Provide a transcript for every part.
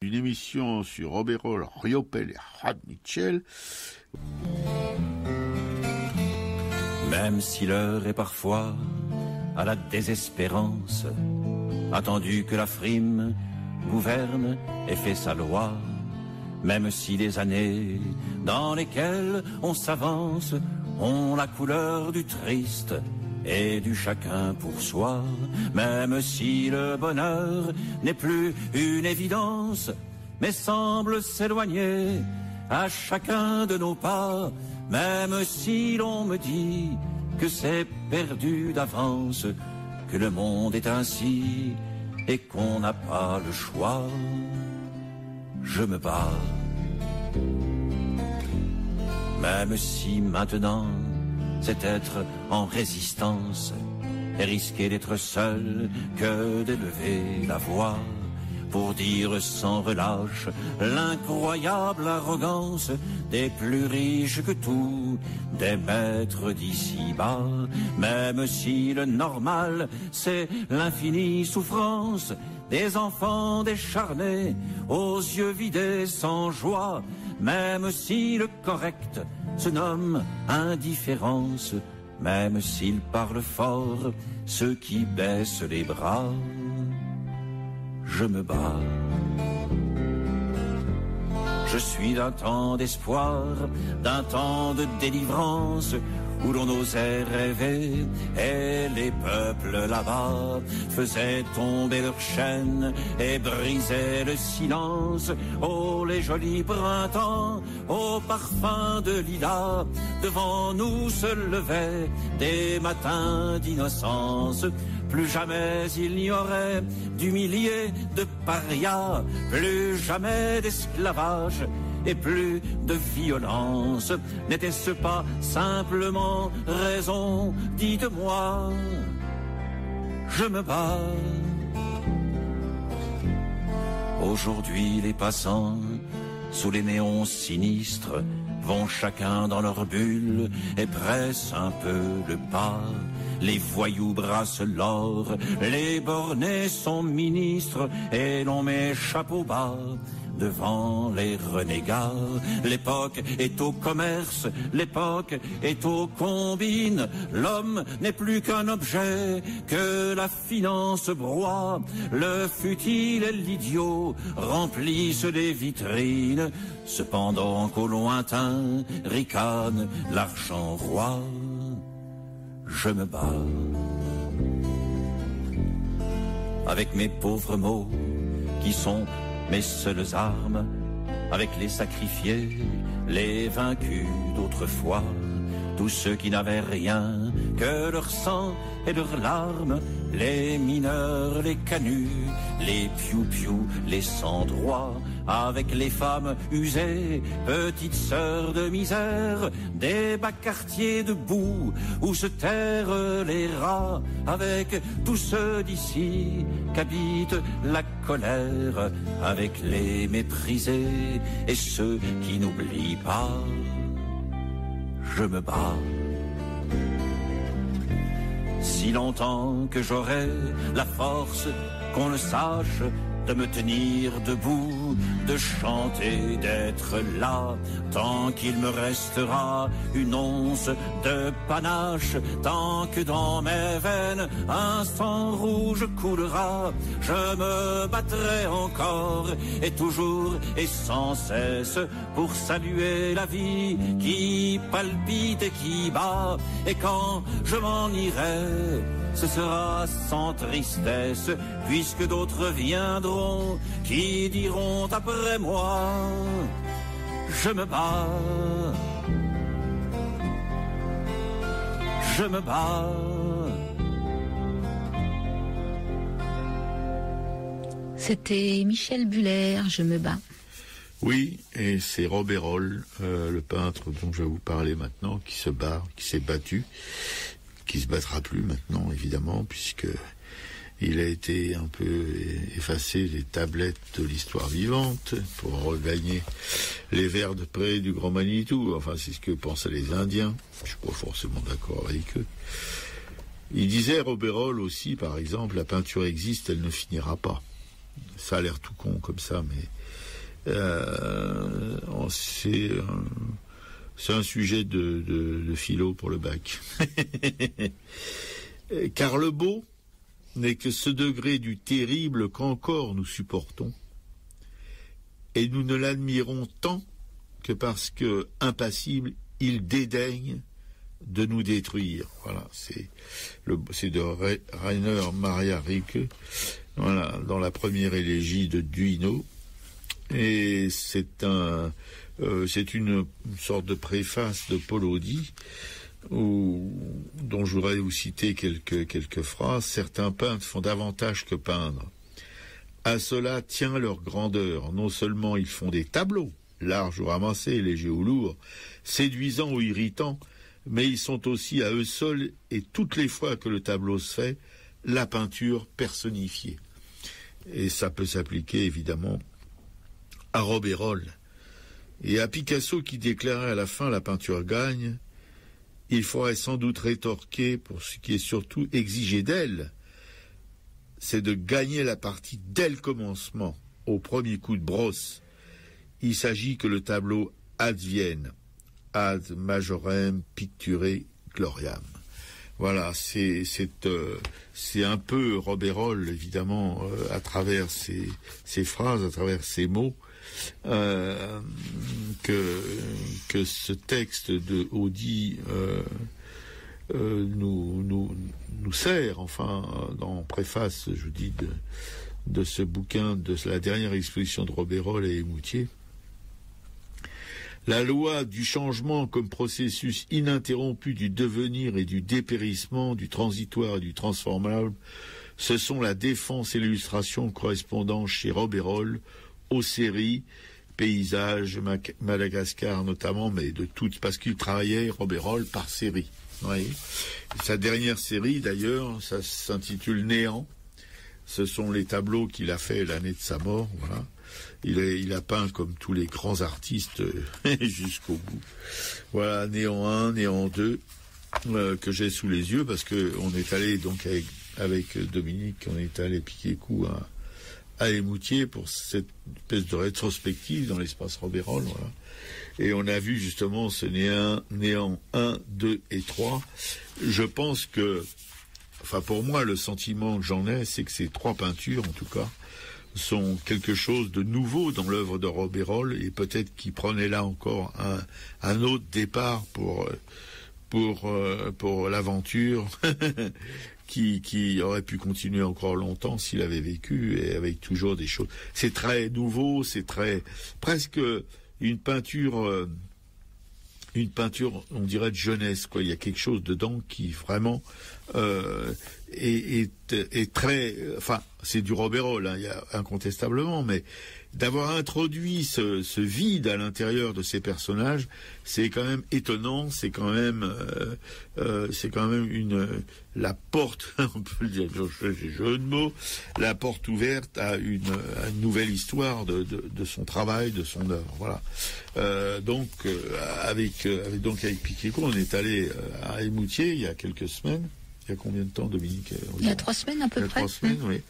Une émission sur Roberol, Riopel et Juan Mitchell. Même si l'heure est parfois à la désespérance, attendu que la frime gouverne et fait sa loi, même si les années dans lesquelles on s'avance ont la couleur du triste et du chacun pour soi, même si le bonheur n'est plus une évidence, mais semble s'éloigner à chacun de nos pas, même si l'on me dit que c'est perdu d'avance, que le monde est ainsi et qu'on n'a pas le choix, je me bats. Même si maintenant c'est être en résistance et risquer d'être seul que d'élever la voix pour dire sans relâche l'incroyable arrogance des plus riches que tout, des maîtres d'ici-bas, même si le normal c'est l'infinie souffrance des enfants décharnés aux yeux vidés sans joie, même si le correct se nomme indifférence, même s'ils parlent fort, ceux qui baissent les bras, je me bats. Je suis d'un temps d'espoir, d'un temps de délivrance, où l'on osait rêver, et les peuples là-bas faisaient tomber leurs chaînes et brisaient le silence. Oh, les jolis printemps, au parfum de lilas, devant nous se levaient des matins d'innocence. Plus jamais il n'y aurait d'humiliés, de parias, plus jamais d'esclavage et plus de violence. N'était-ce pas simplement raison? Dites-moi, je me bats. Aujourd'hui les passants, sous les néons sinistres, vont chacun dans leur bulle et pressent un peu le pas. Les voyous brassent l'or, les bornés sont ministres et l'on met chapeau bas devant les renégats. L'époque est au commerce, l'époque est aux combines. L'homme n'est plus qu'un objet que la finance broie. Le futile et l'idiot remplissent les vitrines, cependant qu'au lointain ricane l'argent roi. Je me bats avec mes pauvres mots qui sont mes seules armes, avec les sacrifiés, les vaincus d'autrefois, tous ceux qui n'avaient rien que leur sang et leurs larmes, les mineurs, les canuts, les piou-piou, les sans-droits, avec les femmes usées, petites sœurs de misère, des bas quartiers de boue où se terrent les rats, avec tous ceux d'ici qu'habite la colère, avec les méprisés et ceux qui n'oublient pas, je me bats. Si longtemps que j'aurai la force qu'on le sache, de me tenir debout, de chanter, d'être là, tant qu'il me restera une once de panache, tant que dans mes veines un sang rouge coulera, je me battrai encore et toujours et sans cesse pour saluer la vie qui palpite et qui bat, et quand je m'en irai, ce sera sans tristesse, puisque d'autres viendront qui diront après moi, je me bats, je me bats. C'était Michel Buller, je me bats. Oui, et c'est Roberol, le peintre dont je vais vous parler maintenant, qui se bat, qui s'est battu, qui se battra plus maintenant, évidemment, puisque il a été un peu effacé des tablettes de l'histoire vivante pour regagner les vers de près du Grand Manitou. Enfin, c'est ce que pensaient les Indiens. Je suis pas forcément d'accord avec eux. Il disait, Roberol aussi, par exemple, la peinture existe, elle ne finira pas. Ça a l'air tout con comme ça, mais C'est un sujet de philo pour le bac. Car le beau n'est que ce degré du terrible qu'encore nous supportons, et nous ne l'admirons tant que parce que, impassible, il dédaigne de nous détruire. Voilà, c'est de Rainer Maria Rilke, voilà, dans la première élégie de Duino, et c'est une sorte de préface de Paul Audy, dont je voudrais vous citer quelques phrases. Certains peintres font davantage que peindre. À cela tient leur grandeur. Non seulement ils font des tableaux, larges ou ramassés, légers ou lourds, séduisants ou irritants, mais ils sont aussi à eux seuls, et toutes les fois que le tableau se fait, la peinture personnifiée. Et ça peut s'appliquer évidemment à Robérol et à Picasso, qui déclarait à la fin la peinture gagne. Il faudrait sans doute rétorquer, pour ce qui est surtout exigé d'elle, c'est de gagner la partie dès le commencement, au premier coup de brosse. Il s'agit que le tableau advienne, ad majorem picture gloriam. Voilà, c'est un peu Robérol, évidemment, à travers ces phrases, à travers ces mots, que ce texte de Audy nous sert, enfin, dans préface, je dis, de ce bouquin, de la dernière exposition de Robérol et Émoutier. La loi du changement comme processus ininterrompu du devenir et du dépérissement, du transitoire et du transformable, ce sont la défense et l'illustration correspondant chez Robérol aux séries, paysages, Madagascar notamment, mais de toutes, parce qu'il travaillait, Robérol, par série. Oui. Sa dernière série, d'ailleurs, ça s'intitule Néant. Ce sont les tableaux qu'il a fait l'année de sa mort, voilà. Il a peint comme tous les grands artistes jusqu'au bout. Voilà, Néant 1, Néant 2, que j'ai sous les yeux, parce que on est allé donc avec Dominique, on est allé piquer coup à Émoutier pour cette espèce de rétrospective dans l'espace Robérol, voilà. Et on a vu justement ce Néant 1, 2 et 3. Je pense que, enfin pour moi, le sentiment que j'en ai, c'est que ces trois peintures, en tout cas, sont quelque chose de nouveau dans l'œuvre de Robérol, et peut-être qu'il prenait là encore un autre départ pour l'aventure qui aurait pu continuer encore longtemps s'il avait vécu, et avec toujours des choses. C'est très nouveau, c'est très presque une peinture, on dirait de jeunesse, quoi. Il y a quelque chose dedans qui vraiment est très, enfin, c'est du Robérol, hein, il y a incontestablement, mais d'avoir introduit ce vide à l'intérieur de ces personnages, c'est quand même étonnant, c'est quand même la porte, on peut le dire, jeu de mots, la porte ouverte à une nouvelle histoire de son travail, de son œuvre, voilà. Donc avec Piquet-Court, on est allé à Émoutier il y a quelques semaines. Il y a combien de temps, Dominique? Il y a 3 semaines à peu près. 3 semaines, oui.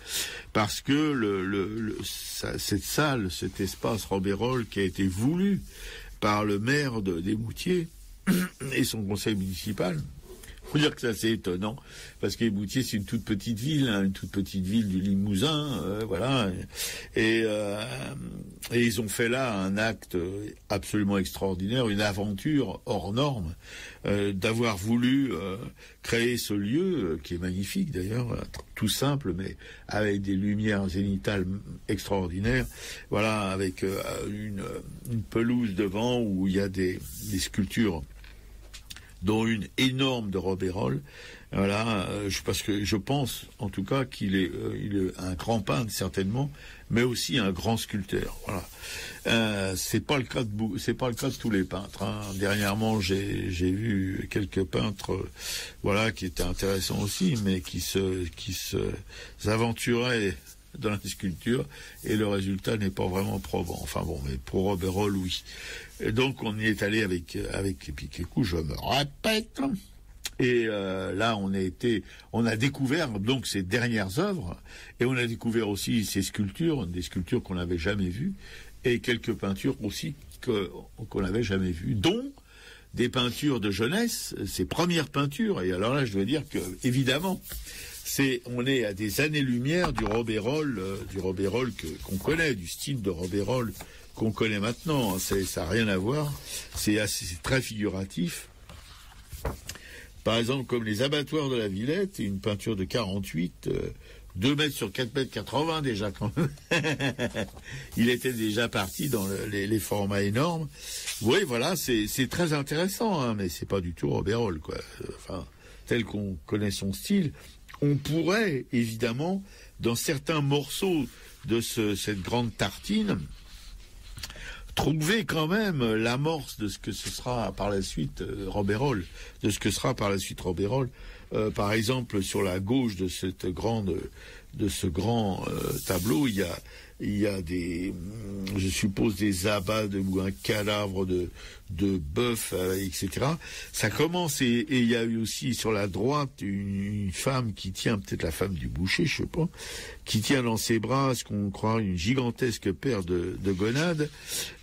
Parce que cette salle, cet espace Robérol qui a été voulu par le maire d'Émoutier et son conseil municipal. Faut dire que c'est assez étonnant, parce qu'Émoutier, c'est une toute petite ville, hein, une toute petite ville du Limousin, voilà. Et ils ont fait là un acte absolument extraordinaire, une aventure hors norme, d'avoir voulu créer ce lieu, qui est magnifique d'ailleurs, tout simple, mais avec des lumières zénithales extraordinaires, voilà, avec une pelouse devant où il y a des sculptures, dont une énorme de Robérol, voilà, parce que je pense, en tout cas, qu'il est un grand peintre certainement, mais aussi un grand sculpteur. Voilà, c'est pas le cas de tous les peintres, hein. Dernièrement, j'ai vu quelques peintres, voilà, qui étaient intéressants aussi, mais qui s'aventuraient dans la sculpture, et le résultat n'est pas vraiment probant. Enfin bon, mais pour Robérol, oui. Et donc on y est allé avec Piquet-Court, je me répète. Et là, on a découvert donc ses dernières œuvres, et on a découvert aussi ses sculptures, des sculptures qu'on n'avait jamais vues. et quelques peintures aussi qu'on n'avait jamais vues, dont des peintures de jeunesse, ses premières peintures. Et alors là, je dois dire que, évidemment, on est à des années-lumière du Robérol qu'on connaît, du style de Robérol qu'on connaît maintenant. Ça n'a rien à voir. C'est très figuratif. Par exemple, comme les abattoirs de la Villette, une peinture de 48, 2 mètres sur 4 mètres 80 déjà quand même. Il était déjà parti dans les formats énormes. Oui, voilà, c'est très intéressant, hein, mais c'est pas du tout Robérol, quoi. Enfin, tel qu'on connaît son style. On pourrait, évidemment, dans certains morceaux de cette grande tartine, trouver quand même l'amorce de ce que ce sera par la suite Robérol, par exemple, sur la gauche de ce grand tableau, il y a des, je suppose, des abats ou un cadavre de bœuf, etc. Ça commence et il y a eu aussi sur la droite une femme qui tient, peut-être la femme du boucher, je sais pas, qui tient dans ses bras ce qu'on croit une gigantesque paire de gonades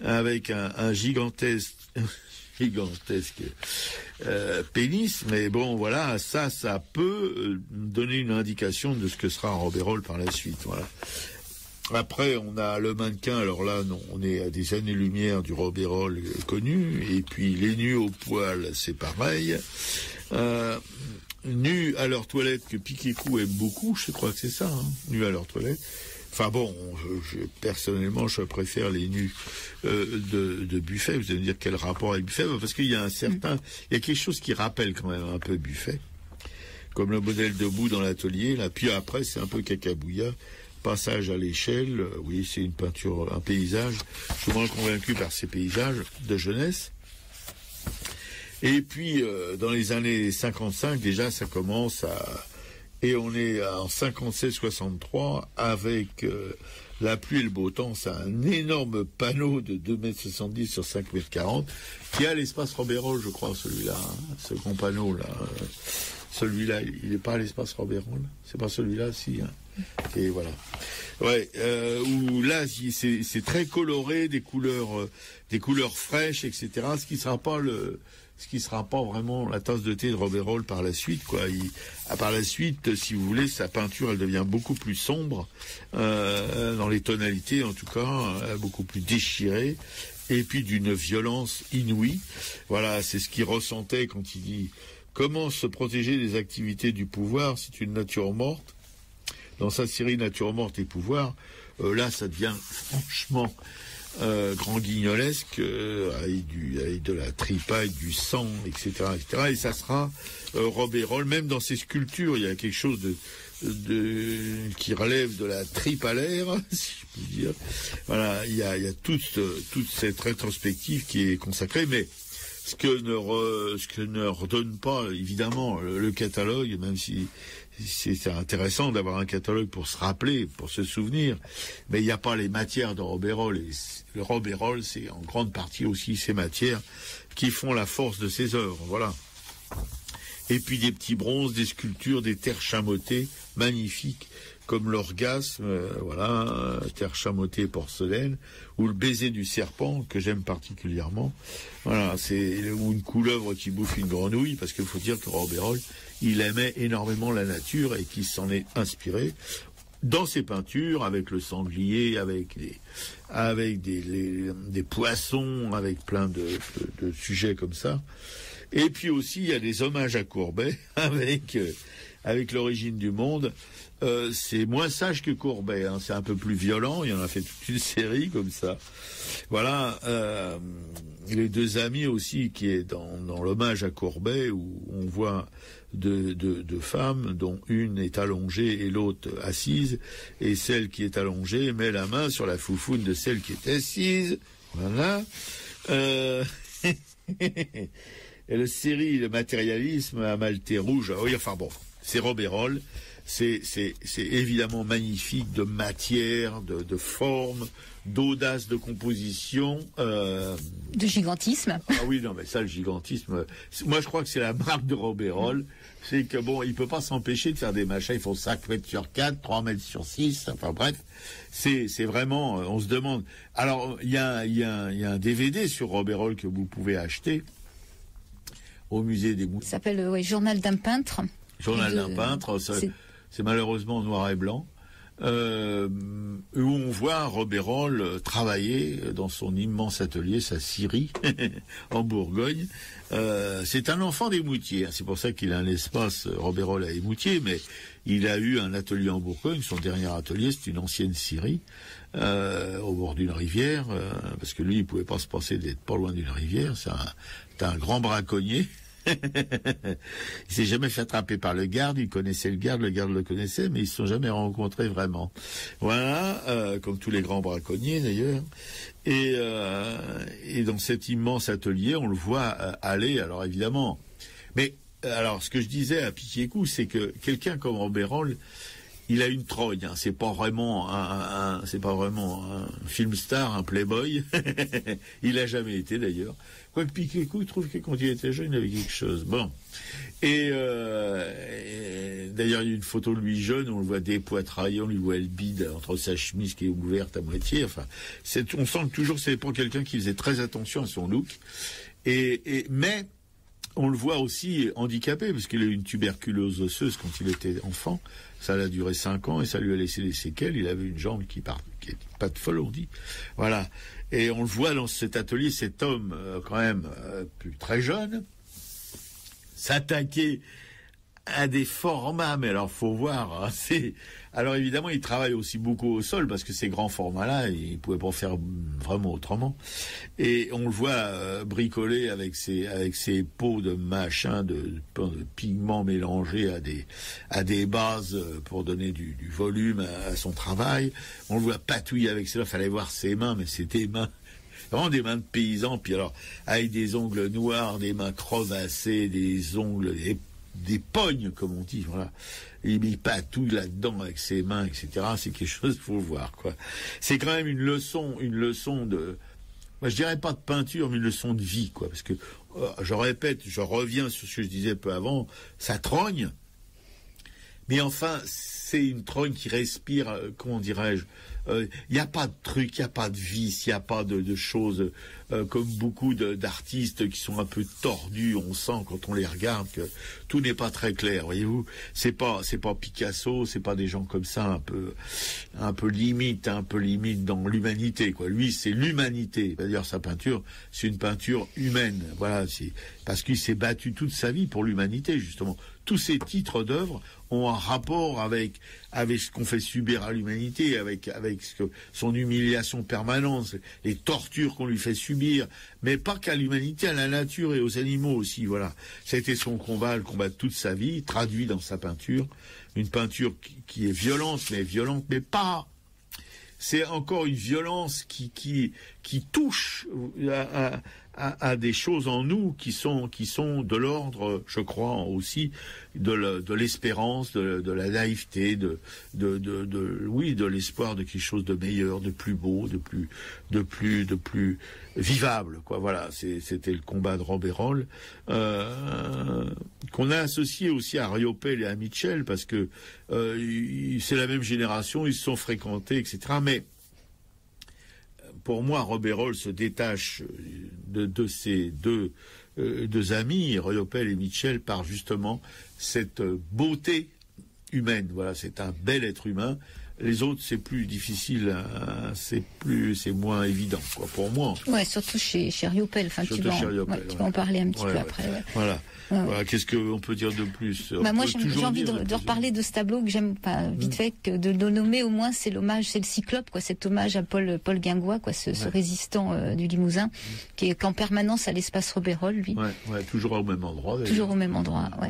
avec un gigantesque pénis, mais bon, voilà, ça peut donner une indication de ce que sera Robérol par la suite, voilà. Après, on a le mannequin, alors là, non, on est à des années-lumière du Robérol connu, et puis les nus au poil, c'est pareil. Nus à leur toilette, que Piquet-Cou aime beaucoup, je crois que c'est ça, hein, nus à leur toilette. Enfin bon, personnellement, je préfère les nus de Buffet. Vous allez me dire quel rapport avec Buffet? Parce qu'il y a il y a quelque chose qui rappelle quand même un peu Buffet, comme le modèle debout dans l'atelier. Là, puis après, c'est un peu cacabouilla. Passage à l'échelle, oui, c'est une peinture, un paysage. Je suis moins convaincu par ces paysages de jeunesse. Et puis, dans les années 55, déjà, ça commence et on est en 56-63 avec la pluie et le beau temps. C'est un énorme panneau de 2,70 m sur 5,40 m qui a l'espace Robérol, je crois, celui-là, hein, ce grand panneau-là. Celui-là, il n'est pas à l'espace Robérol. C'est pas celui-là, si. Hein. Et voilà. Ouais, où là, c'est très coloré, des couleurs fraîches, etc. Ce qui sera pas vraiment la tasse de thé de Robérol par la suite, quoi. Par la suite, si vous voulez, sa peinture, elle devient beaucoup plus sombre, dans les tonalités, en tout cas, beaucoup plus déchirée, et puis d'une violence inouïe. Voilà, c'est ce qu'il ressentait quand il dit « Comment se protéger des activités du pouvoir, c'est une nature morte ?» Dans sa série Nature morte et pouvoir, là, ça devient franchement grand guignolesque, avec de la tripaille, du sang, etc., etc. Et ça sera Robérol. Même dans ses sculptures, il y a quelque chose qui relève de la tripe à l'air, si je puis dire. Voilà, il y a toute cette rétrospective qui est consacrée, mais ce que ne redonne pas, évidemment, le catalogue, même si c'est intéressant d'avoir un catalogue pour se rappeler, pour se souvenir, mais il n'y a pas les matières de Robérol. Et le Robérol, c'est en grande partie aussi ces matières qui font la force de ses œuvres, voilà. Et puis des petits bronzes, des sculptures, des terres chamottées, magnifiques, comme l'orgasme, voilà, terre chamottée et porcelaine, ou le baiser du serpent, que j'aime particulièrement. Voilà, ou une couleuvre qui bouffe une grenouille, parce qu'il faut dire que Robérol, il aimait énormément la nature et qu'il s'en est inspiré dans ses peintures, avec le sanglier, avec des poissons, avec plein de sujets comme ça. Et puis aussi, il y a des hommages à Courbet, avec l'origine du monde. C'est moins sage que Courbet, hein. C'est un peu plus violent, il en a fait toute une série comme ça. Voilà, les deux amis aussi, qui est dans l'hommage à Courbet, où on voit deux femmes, dont une est allongée et l'autre assise, et celle qui est allongée met la main sur la foufoune de celle qui est assise. Voilà. Et la série Le matérialisme à Maltais rouge, oui, enfin bon, c'est c'est évidemment magnifique, de matière, de forme, d'audace de composition. De gigantisme. Ah oui, non, mais ça, le gigantisme, moi, je crois que c'est la marque de Robert-Roll. C'est que bon, il peut pas s'empêcher de faire des machins. Ils font 5 mètres sur 4, 3 mètres sur 6. Enfin bref, c'est vraiment, on se demande. Alors, il y a un DVD sur Robert-Roll que vous pouvez acheter au musée des Moulins. Ça s'appelle Journal d'un peintre. Journal d'un peintre. C'est malheureusement noir et blanc. Où on voit Robert-Roll travailler dans son immense atelier, sa scierie, en Bourgogne. C'est un enfant d'Émoutier, hein. C'est pour ça qu'il a un espace Robert-Roll à Émoutier, mais il a eu un atelier en Bourgogne. Son dernier atelier, c'est une ancienne scierie, au bord d'une rivière, parce que lui, il pouvait pas se passer d'être pas loin d'une rivière. C'est un grand braconnier. Il s'est jamais fait attraper par le garde, il connaissait le garde le connaissait, mais ils se sont jamais rencontrés vraiment. Voilà, comme tous les grands braconniers d'ailleurs. Et dans cet immense atelier, on le voit aller, alors évidemment. Mais alors, ce que je disais à Piquet-Coup, c'est que quelqu'un comme Robert-Roll, il a une trogne, hein. C'est pas vraiment un film star, un playboy. Il a jamais été d'ailleurs. Quoique Piquet-Coup, il trouve que quand il était jeune, il avait quelque chose. Bon. Et d'ailleurs, il y a une photo de lui jeune, on le voit dépoitraillé, on lui voit le bide entre sa chemise qui est ouverte à moitié. Enfin, on sent que toujours c'est pour quelqu'un qui faisait très attention à son look. Mais on le voit aussi handicapé, parce qu'il a eu une tuberculose osseuse quand il était enfant. Ça a duré 5 ans et ça lui a laissé des séquelles. Il avait une jambe qui est pas de folle, on dit. Voilà. Et on le voit dans cet atelier, cet homme, quand même, très jeune, s'attaquer à des formats, mais alors faut voir, hein, alors évidemment il travaille aussi beaucoup au sol parce que ces grands formats-là, il pouvait pas faire vraiment autrement. Et on le voit bricoler avec ses pots de machin, de pigments mélangés à des bases pour donner du volume à son travail. On le voit patouiller avec cela. Fallait voir ses mains, mais c'était des mains. Vraiment des mains de paysans, puis alors avec des ongles noirs, des mains crevassées, des ongles, des pognes, comme on dit, voilà. Il patouille là-dedans avec ses mains, etc. C'est quelque chose, faut voir, quoi. C'est quand même une leçon de, moi, je dirais pas de peinture, mais une leçon de vie, quoi. Parce que, je répète, je reviens sur ce que je disais peu avant, ça trogne. Mais enfin, c'est une trogne qui respire, comment dirais-je, il n'y a pas de truc, il n'y a pas de vice, il n'y a pas de choses comme beaucoup d'artistes qui sont un peu tordus. On sent quand on les regarde que tout n'est pas très clair, voyez-vous. C'est pas Picasso, c'est pas des gens comme ça un peu limite dans l'humanité, quoi. Lui, c'est l'humanité. D'ailleurs, sa peinture, c'est une peinture humaine. Voilà, c'est parce qu'il s'est battu toute sa vie pour l'humanité, justement. Tous ces titres d'œuvres ont un rapport avec ce qu'on fait subir à l'humanité, avec son humiliation permanente, les tortures qu'on lui fait subir, mais pas qu'à l'humanité, à la nature et aux animaux aussi, voilà. C'était son combat, le combat de toute sa vie, traduit dans sa peinture, une peinture qui est violente, mais pas. C'est encore une violence qui touche à des choses en nous qui sont de l'ordre, je crois aussi, de l'espérance, de la naïveté, de l'espoir de quelque chose de meilleur, de plus beau, de plus vivable, quoi. Voilà, c'était le combat de Robert-Roll, qu'on a associé aussi à Riopelle et à Mitchell, parce que c'est la même génération, ils se sont fréquentés, etc. Mais pour moi, Robert-Roll se détache de ces deux amis, Riopelle et Mitchell, par justement cette beauté humaine. Voilà, c'est un bel être humain. Les autres, c'est plus difficile, hein, c'est moins évident, quoi, pour moi. Ouais, surtout chez Riopelle. Enfin, tu vas en parler un petit peu après. Ouais. Voilà. Voilà, qu'est-ce qu'on peut dire de plus? Moi, j'ai envie de reparler de ce tableau que j'aime vite fait, de le nommer au moins. C'est l'hommage, c'est le Cyclope, quoi. Cet hommage à Paul Guingois, quoi, ce résistant du Limousin, qui est en permanence à l'espace Robert-Roll, lui. Ouais, toujours au même endroit. D'ailleurs. Toujours au même endroit. Ouais.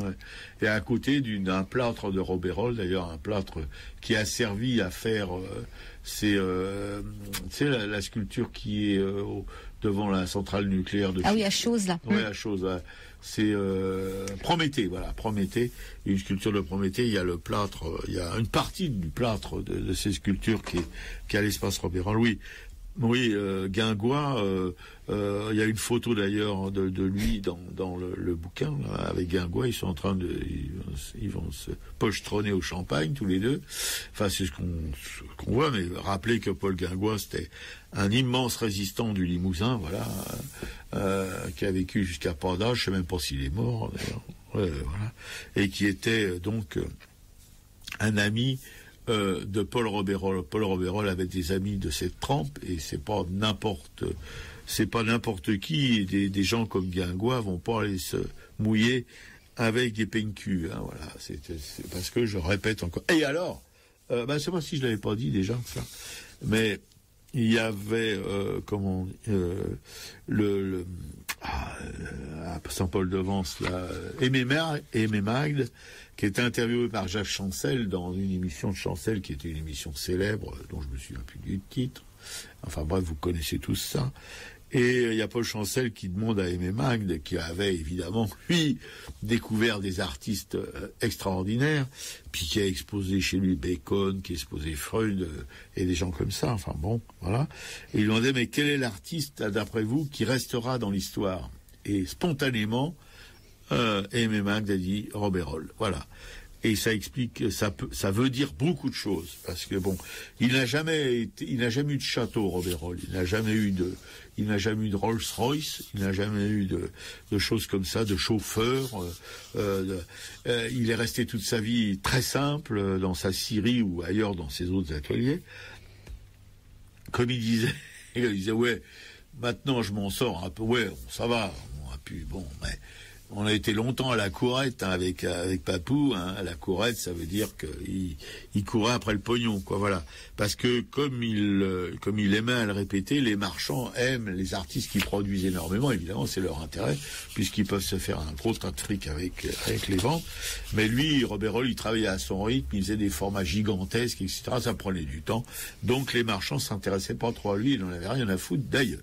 Et à côté d'un plâtre de Robert-Roll, d'ailleurs, un plâtre qui a servi à faire, c'est la sculpture qui est devant la centrale nucléaire de. Ah oui, à Chooz, là. Oui, à Chooz. Ouais. C'est Prométhée, voilà, Prométhée, une sculpture de Prométhée. Il y a le plâtre, il y a une partie du plâtre de ces sculptures qui est à l'espace Robert-Roll. Oui, Oui, Guingois, il y a une photo d'ailleurs de lui dans le bouquin, là, avec Guingois, ils sont en train ils vont se pochetronner au champagne, tous les deux. Enfin, c'est ce qu'on voit, mais rappelez que Paul Guingois, c'était un immense résistant du Limousin, voilà, qui a vécu jusqu'à pas d'âge, je sais même pas s'il est mort, d'ailleurs, voilà, et qui était donc un ami de Paul Robérol. Paul Robérol avait des amis de cette trempe, et c'est pas n'importe qui, des gens comme Guingois vont pas aller se mouiller avec des pencus, hein, voilà, c'est parce que je répète encore. Et alors, c'est moi si je l'avais pas dit déjà, ça, mais il y avait à Saint-Paul-de-Vence, là, Aimé Magde, qui était interviewé par Jacques Chancel dans une émission de Chancel qui était une émission célèbre, dont je me souviens plus du titre. Enfin bref, vous connaissez tous ça. Et il y a Paul Chancel qui demande à Aimé Magde, qui avait évidemment, lui, découvert des artistes extraordinaires, puis qui a exposé chez lui Bacon, qui a exposé Freud, et des gens comme ça, enfin bon, voilà. Et il lui demandait, mais quel est l'artiste, d'après vous, qui restera dans l'histoire? Et spontanément, Aimé Magde a dit Robérol, voilà. Et ça explique, ça veut dire beaucoup de choses, parce que bon, il n'a jamais eu de château, Robérol, il n'a jamais eu de Rolls-Royce, il n'a jamais eu de choses comme ça, de chauffeur, il est resté toute sa vie très simple, dans sa scierie ou ailleurs dans ses autres ateliers. Comme il disait, ouais, maintenant je m'en sors un peu, ouais, ça va, on a pu, bon, mais on a été longtemps à la courette, hein, avec Papou, hein. La courette, ça veut dire qu'il courait après le pognon, quoi, voilà. Parce que comme il aimait à le répéter, les marchands aiment les artistes qui produisent énormément, évidemment, c'est leur intérêt, puisqu'ils peuvent se faire un gros tas de fric avec les ventes. Mais lui, Robérol, il travaillait à son rythme, il faisait des formats gigantesques, etc. Ça prenait du temps. Donc les marchands s'intéressaient pas trop à lui, il n'en avait rien à foutre d'ailleurs.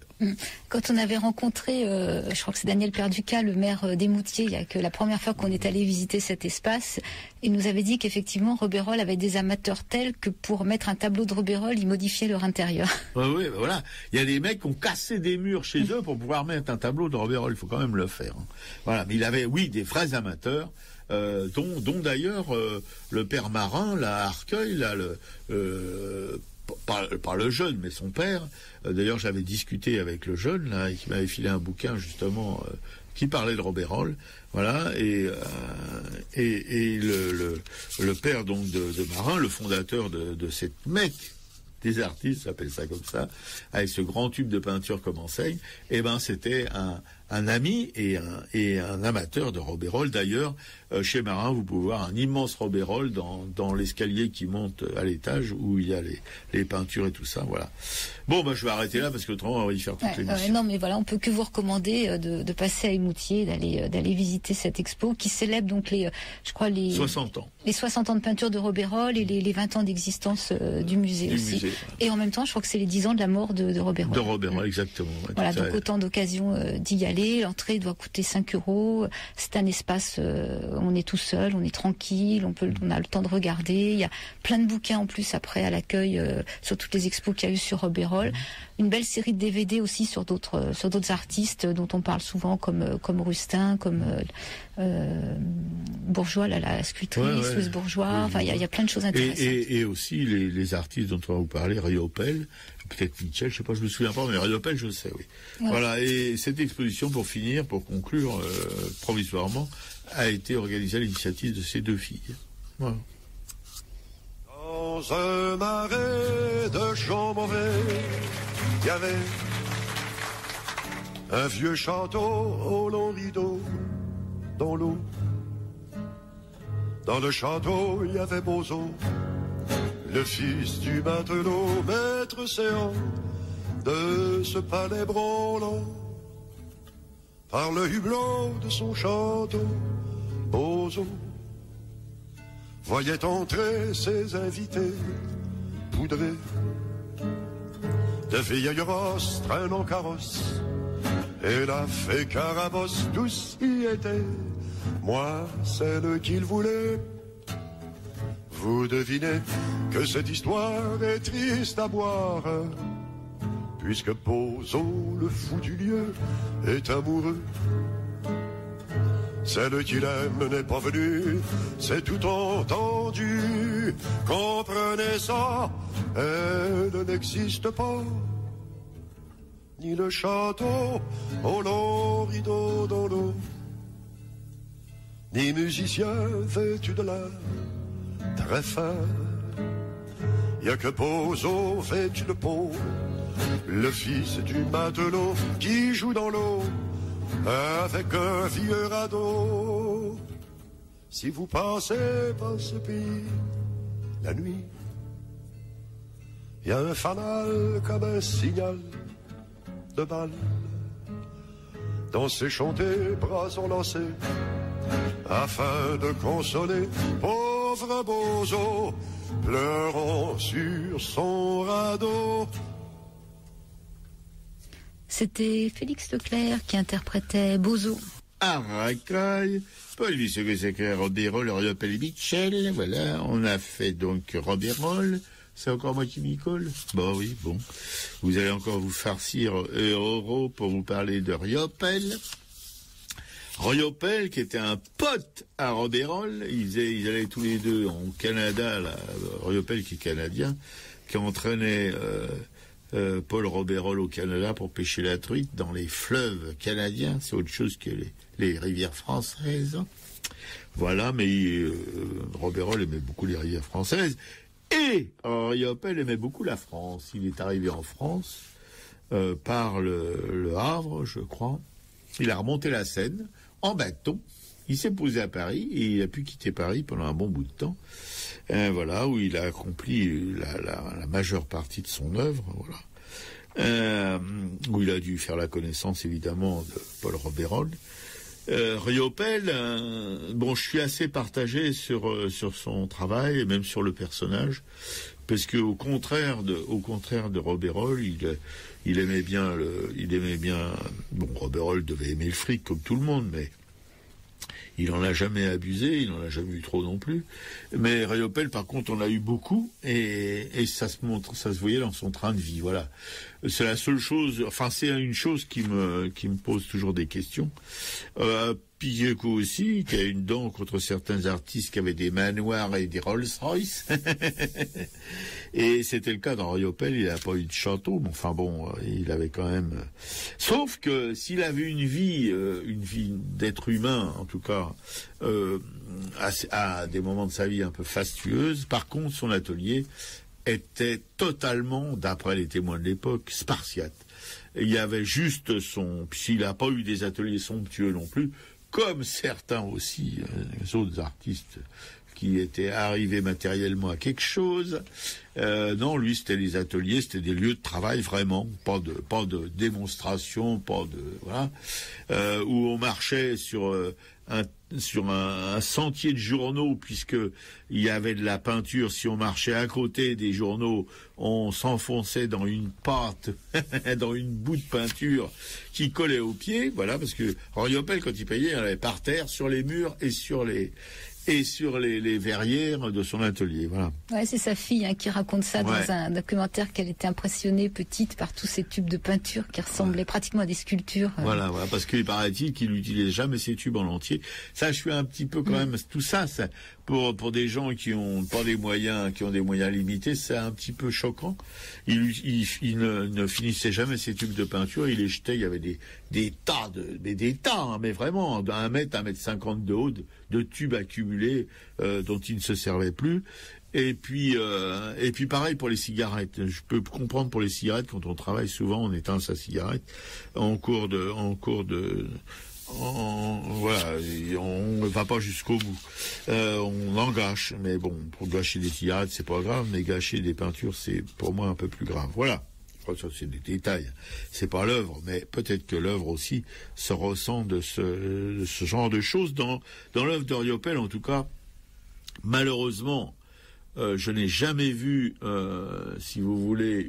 Quand on avait rencontré, je crois que c'est Daniel Perducat, le maire d'Émoutier, il y a que la première fois qu'on est allé visiter cet espace, il nous avait dit qu'effectivement Robérol avait des amateurs tels que pour mettre un tableau de Robérol, ils modifiaient leur intérieur. Oui, voilà. Il y a des mecs qui ont cassé des murs chez eux pour pouvoir mettre un tableau de Robérol. Il faut quand même le faire, hein. Voilà. Mais il avait, oui, des vrais amateurs, dont d'ailleurs le père Marin, là, à Arcueil, là, pas le jeune, mais son père. D'ailleurs, j'avais discuté avec le jeune, là, qui m'avait filé un bouquin, justement, qui parlait de Robérol, voilà, et le père, donc, de Marin, le fondateur de cette Mecque des artistes, s'appelle ça comme ça, avec ce grand tube de peinture comme enseigne, et ben, c'était un ami et un amateur de Robérol. D'ailleurs, chez Marin, vous pouvez voir un immense Robérol dans l'escalier qui monte à l'étage où il y a les peintures et tout ça. Voilà. Bon, je vais arrêter là parce que autrement on va y faire toute l'émission. Non, mais voilà, on peut que vous recommander de passer à Émoutier, d'aller visiter cette expo qui célèbre donc les 60 ans. Les 60 ans de peinture de Robérol et les 20 ans d'existence du musée aussi. Musée, ouais. Et en même temps, je crois que c'est les 10 ans de la mort de Robérol. De Robérol, exactement. Ouais, voilà, donc autant d'occasions d'y aller. L'entrée doit coûter 5 €. C'est un espace, on est tout seul, on est tranquille, on a le temps de regarder. Il y a plein de bouquins en plus après à l'accueil sur toutes les expos qu'il y a eu sur Robérol. Une belle série de DVD aussi sur d'autres artistes dont on parle souvent comme Rustin, comme Bourgeois, la sculptrice, Louise Bourgeois. Enfin, il y a plein de choses intéressantes. Et aussi les artistes dont on va vous parler, Riopelle, peut-être Mitchell, je sais pas, je me souviens pas, mais Riopelle, je le sais, oui. Ouais. Voilà. Et cette exposition, pour conclure provisoirement, a été organisée à l'initiative de ces deux filles. Voilà. Dans un marais de Champmauvais, il y avait un vieux château au long rideau dans l'eau. Dans le château, il y avait Bozo, le fils du matelot, maître séant de ce palais branlant. Par le hublot de son château, Bozo voyait entrer ses invités poudrés de vieilles rosses traînant carrosse, et la fée Carabosse, tous y étaient, moi celle qu'il voulait. Vous devinez que cette histoire est triste à boire, puisque Bozo, le fou du lieu, est amoureux. Celle qu'il aime n'est pas venue, c'est tout entendu. Comprenez ça, elle n'existe pas. Ni le château au long rideau dans l'eau, ni musicien vêtu de l'art très fin. Y a que Bozo vêtu de peau, le fils du matelot qui joue dans l'eau avec un vieux radeau. Si vous passez par ce pays la nuit, y a un fanal comme un signal de balle. Dans ses chantés, bras sont lancés afin de consoler pauvre Bozo, pleurant sur son radeau. C'était Félix Leclerc qui interprétait Bozo. Racaille, Paul Visseguet, Robérol, Riopelle et Mitchell. Voilà, on a fait donc Robérol. C'est encore moi qui m'y colle? Bon, oui, bon. Vous allez encore vous farcir Euro pour vous parler de Riopelle. Riopelle, qui était un pote à Robérol. Ils allaient tous les deux en Canada, là. Riopelle, qui est canadien, qui entraînait Paul Robérol au Canada pour pêcher la truite dans les fleuves canadiens. C'est autre chose que les rivières françaises. Voilà, mais Robérol aimait beaucoup les rivières françaises. Et Riopelle aimait beaucoup la France. Il est arrivé en France par le Havre, je crois. Il a remonté la Seine en bateau. Il s'est posé à Paris et il a pu quitter Paris pendant un bon bout de temps. Voilà, où il a accompli la majeure partie de son œuvre. Voilà. Où il a dû faire la connaissance, évidemment, de Paul Robérol. Riopelle, bon, je suis assez partagé sur son travail et même sur le personnage, parce que au contraire de Robérol, il aimait bien bon, Robérol devait aimer le fric comme tout le monde, mais il en a jamais abusé, il en a jamais eu trop non plus. Mais Riopelle, par contre, on a eu beaucoup et ça se voyait dans son train de vie. Voilà, c'est la seule chose. Enfin, c'est une chose qui me pose toujours des questions. Pigeco aussi, qui a une dent contre certains artistes qui avaient des manoirs et des Rolls-Royce. Et c'était le cas dans Riopelle, il n'a pas eu de château, mais enfin bon, il avait quand même... Sauf que s'il avait une vie d'être humain, en tout cas, à des moments de sa vie un peu fastueuses, par contre, son atelier était totalement, d'après les témoins de l'époque, spartiate. Il y avait juste s'il n'a pas eu des ateliers somptueux non plus, comme certains aussi, les autres artistes qui étaient arrivés matériellement à quelque chose. Non, lui, c'était les ateliers, c'était des lieux de travail vraiment, pas de démonstration, voilà, où on marchait sur un sentier de journaux, puisque il y avait de la peinture. Si on marchait à côté des journaux, on s'enfonçait dans une pâte, dans une boue de peinture qui collait aux pieds. Voilà, parce que Riopelle, quand il peignait, il allait par terre, sur les murs et sur les verrières de son atelier. Voilà. Ouais, c'est sa fille qui raconte ça dans un documentaire, qu'elle était impressionnée petite par tous ces tubes de peinture qui ressemblaient pratiquement à des sculptures. Voilà, parce qu'il paraît-il qu'il n'utilisait jamais ces tubes en entier. Ça, je suis un petit peu quand même... Tout ça, pour des gens qui ont pas des moyens, qui ont des moyens limités, c'est un petit peu choquant. Il ne finissait jamais ces tubes de peinture, il les jetait. Il y avait des tas, mais vraiment, d'1 mètre, 1,50 mètre de haut, de tubes accumulés dont il ne se servait plus. Et puis pareil pour les cigarettes. Je peux comprendre pour les cigarettes, quand on travaille, souvent on éteint sa cigarette en cours de voilà, on ne va pas jusqu'au bout. On en gâche, mais bon, pour gâcher des cigarettes, c'est pas grave, mais gâcher des peintures, c'est pour moi un peu plus grave. Voilà. Ça, c'est des détails. C'est pas l'œuvre, mais peut-être que l'œuvre aussi se ressent de ce genre de choses dans l'œuvre de Riopelle. En tout cas, malheureusement, je n'ai jamais vu, si vous voulez,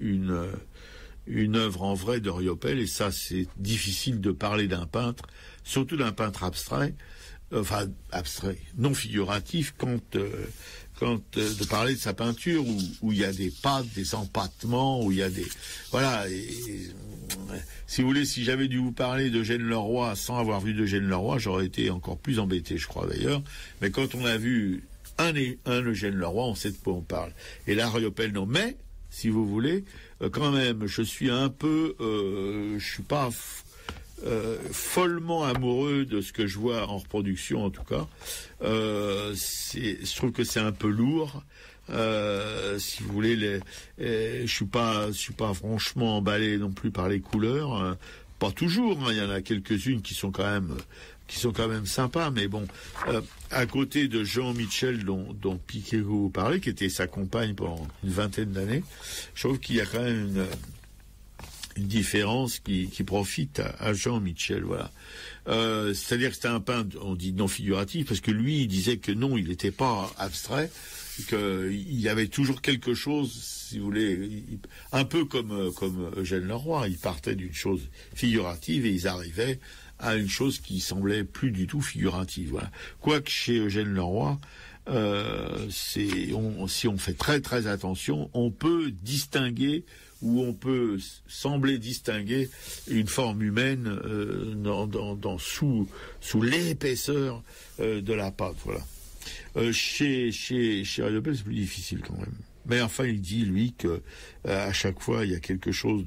une œuvre en vrai de Riopelle, et ça, c'est difficile de parler d'un peintre, surtout d'un peintre abstrait, enfin abstrait, non figuratif, quand de parler de sa peinture où il y a des pattes, des empattements, où il y a des voilà. Si vous voulez, si j'avais dû vous parler d'Eugène Leroy sans avoir vu d'Eugène Leroy, j'aurais été encore plus embêté, je crois d'ailleurs. Mais quand on a vu un Eugène Leroy, on sait de quoi on parle. Et là, Riopelle, non. Mais si vous voulez, quand même, je suis un peu, je suis pas follement amoureux de ce que je vois en reproduction, en tout cas. Je trouve que c'est un peu lourd. Si vous voulez, je suis pas franchement emballé non plus par les couleurs. Pas toujours. Il y en a quelques-unes qui sont quand même sympas. Mais bon, à côté de Jean Michel dont Piquet vous parlait, qui était sa compagne pendant une vingtaine d'années, je trouve qu'il y a quand même une différence qui profite à Jean Michel, voilà. C'est-à-dire que c'était un peintre, on dit non figuratif, parce que lui, il disait que non, il n'était pas abstrait, qu'il y avait toujours quelque chose, si vous voulez, un peu comme Eugène Leroy, il partait d'une chose figurative et ils arrivaient à une chose qui semblait plus du tout figurative, voilà. Quoique chez Eugène Leroy, si on fait très très attention, on peut distinguer où on peut sembler distinguer une forme humaine sous l'épaisseur de la pâte, voilà. Chez Riopelle, c'est plus difficile quand même. Mais enfin, il dit, lui, que à chaque fois, il y a quelque chose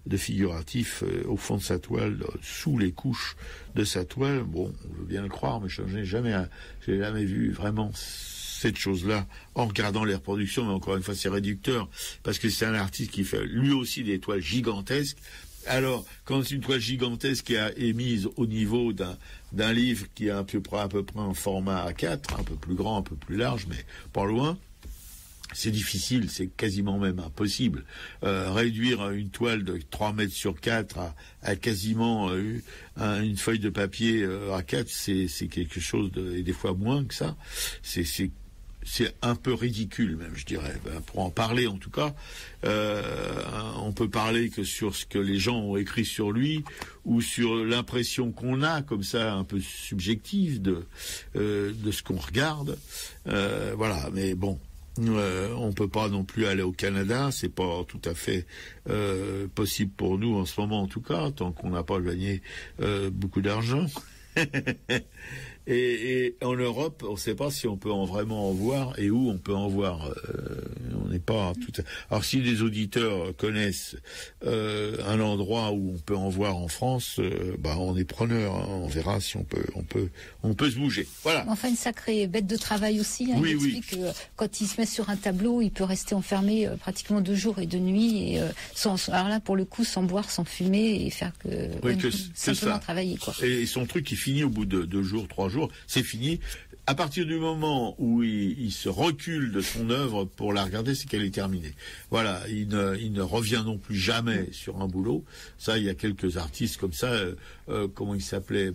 de figuratif au fond de sa toile, sous les couches de sa toile. Bon, on veut bien le croire, mais je n'ai jamais vu vraiment cette chose-là en regardant les reproductions. Mais encore une fois, c'est réducteur, parce que c'est un artiste qui fait lui aussi des toiles gigantesques. Alors, quand une toile gigantesque est mise au niveau d'un livre qui est à peu près en format A4, un peu plus grand, un peu plus large, mais pas loin, c'est difficile, c'est quasiment même impossible. Réduire une toile de 3 mètres sur 4 à quasiment une feuille de papier A4, c'est quelque chose et des fois moins que ça. C'est un peu ridicule même, je dirais. Pour en parler, en tout cas, on peut parler que sur ce que les gens ont écrit sur lui ou sur l'impression qu'on a, comme ça, un peu subjective de ce qu'on regarde. Voilà, mais bon. On peut pas non plus aller au Canada, c'est pas tout à fait possible pour nous en ce moment, en tout cas, tant qu'on n'a pas gagné beaucoup d'argent. Et en Europe, on ne sait pas si on peut vraiment en voir et où on peut en voir. On n'est pas tout à... Alors si les auditeurs connaissent un endroit où on peut en voir en France, on est preneur. Hein, on verra si on peut se bouger. Voilà. Enfin, une sacrée bête de travail aussi. Hein, oui, il explique que quand il se met sur un tableau, il peut rester enfermé pratiquement 2 jours et 2 nuits, et alors là, pour le coup, sans boire, sans fumer, et faire simplement travailler, quoi. Et son truc, il finit au bout de 2 jours, 3 jours, c'est fini. À partir du moment où il se recule de son œuvre pour la regarder, c'est qu'elle est terminée. Voilà, il ne revient non plus jamais sur un boulot. Ça, il y a quelques artistes comme ça. Comment il s'appelait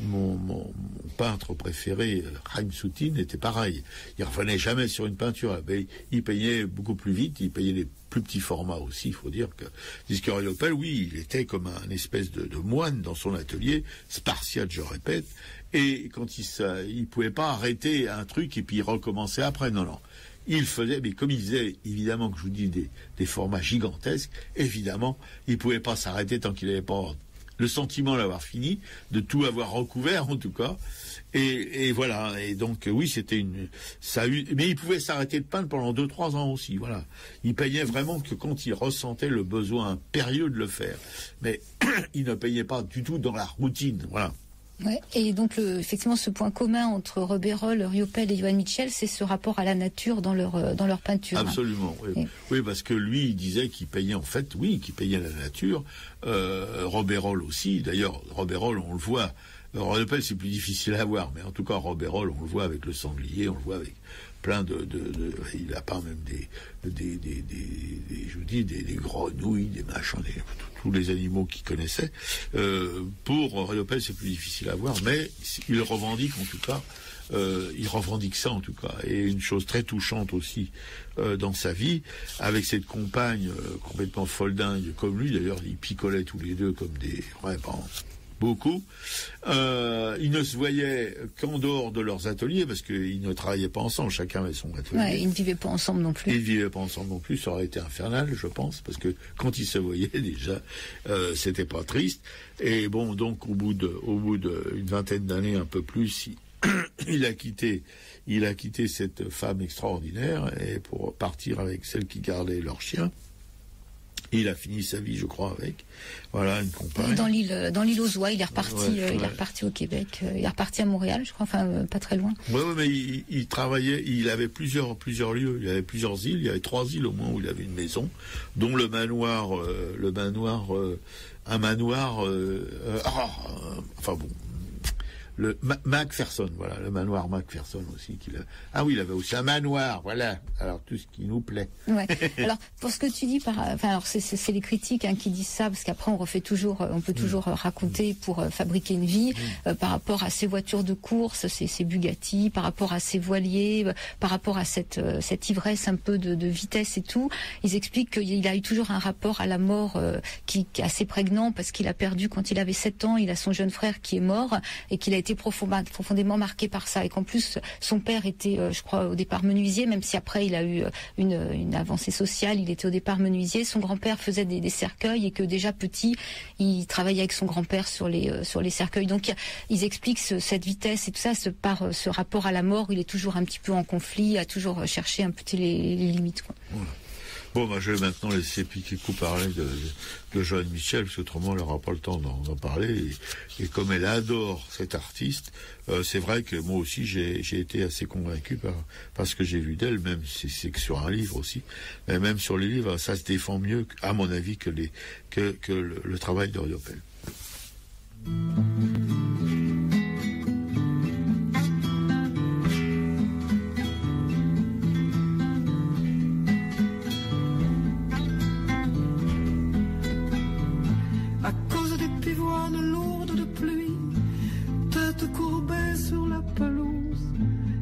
mon peintre préféré, Chaim Soutine, était pareil. Il revenait jamais sur une peinture. Il peignait beaucoup plus vite, il peignait les plus petits formats aussi, il faut dire que Riopelle, oui, il était comme un espèce de moine dans son atelier, spartiate, je répète, et quand il pouvait pas arrêter un truc et puis recommencer après, non. Il faisait, mais comme il faisait, évidemment, que je vous dis, des formats gigantesques, évidemment, il pouvait pas s'arrêter tant qu'il n'avait pas le sentiment d'avoir fini, de tout avoir recouvert, en tout cas. Et voilà. Et donc, oui, mais il pouvait s'arrêter de peindre pendant 2-3 ans aussi, voilà. Il peignait vraiment que quand il ressentait le besoin impérieux de le faire. Mais il ne peignait pas du tout dans la routine, voilà. Ouais, et donc effectivement ce point commun entre Roberol, Riopelle et Johann Michel, c'est ce rapport à la nature dans leur peinture. Absolument, oui. Oui, parce que lui il disait qu'il peignait qu'il peignait la nature. Roberol aussi, d'ailleurs Roberol on le voit. Riopelle c'est plus difficile à voir, mais en tout cas Roberol on le voit avec le sanglier, on le voit avec plein il a pas même des grenouilles, des machins, tous les animaux qu'il connaissait. Pour Riopelle, c'est plus difficile à voir, mais il revendique en tout cas, ça en tout cas. Et une chose très touchante aussi dans sa vie, avec cette compagne complètement folle dingue comme lui, d'ailleurs ils picolaient tous les deux comme des... beaucoup. Ils ne se voyaient qu'en dehors de leurs ateliers, parce qu'ils ne travaillaient pas ensemble, chacun avait son atelier. Ouais, ils ne vivaient pas ensemble non plus. Ils ne vivaient pas ensemble non plus, ça aurait été infernal, je pense, parce que quand ils se voyaient déjà, c'était pas triste. Et bon, donc au bout d'une vingtaine d'années, un peu plus, il a quitté cette femme extraordinaire et pour partir avec celle qui gardait leur chien. Il a fini sa vie, je crois, avec. Voilà, une compagne. Dans l'île aux Oies, il est reparti, il est reparti au Québec. Il est reparti à Montréal, je crois, enfin, pas très loin. Ouais, mais il travaillait, il avait plusieurs lieux. Il avait plusieurs îles. Il y avait 3 îles au moins où il avait une maison, dont un manoir, enfin bon. Le Macpherson, voilà, le manoir Macpherson aussi. Ah oui, il avait aussi un manoir, voilà. Alors tout ce qui nous plaît. Ouais. Alors pour ce que tu dis, alors c'est les critiques qui disent ça, parce qu'après on peut toujours raconter pour fabriquer une vie par rapport à ces voitures de course, ces Bugatti, par rapport à ces voiliers, par rapport à cette ivresse un peu de vitesse et tout. Ils expliquent qu'il a eu toujours un rapport à la mort qui est assez prégnant, parce qu'il a perdu quand il avait 7 ans. Il a son jeune frère qui est mort et qu'il a été profondément marqué par ça, et qu'en plus son père était, je crois, au départ menuisier, même si après il a eu une avancée sociale. Il était au départ menuisier. Son grand-père faisait des cercueils, et que déjà petit il travaillait avec son grand-père sur les cercueils. Donc ils expliquent cette vitesse et tout ça par ce rapport à la mort. Il est toujours un petit peu en conflit, a toujours cherché un petit les limites, quoi. Voilà. Bon, je vais maintenant laisser Piquicou parler de Joan Mitchell, parce qu'autrement elle n'aura pas le temps d'en parler. Et comme elle adore cet artiste, c'est vrai que moi aussi j'ai été assez convaincu par ce que j'ai vu d'elle, même si c'est que sur un livre aussi. Mais même sur les livres, ça se défend mieux, à mon avis, que le travail de Riopelle.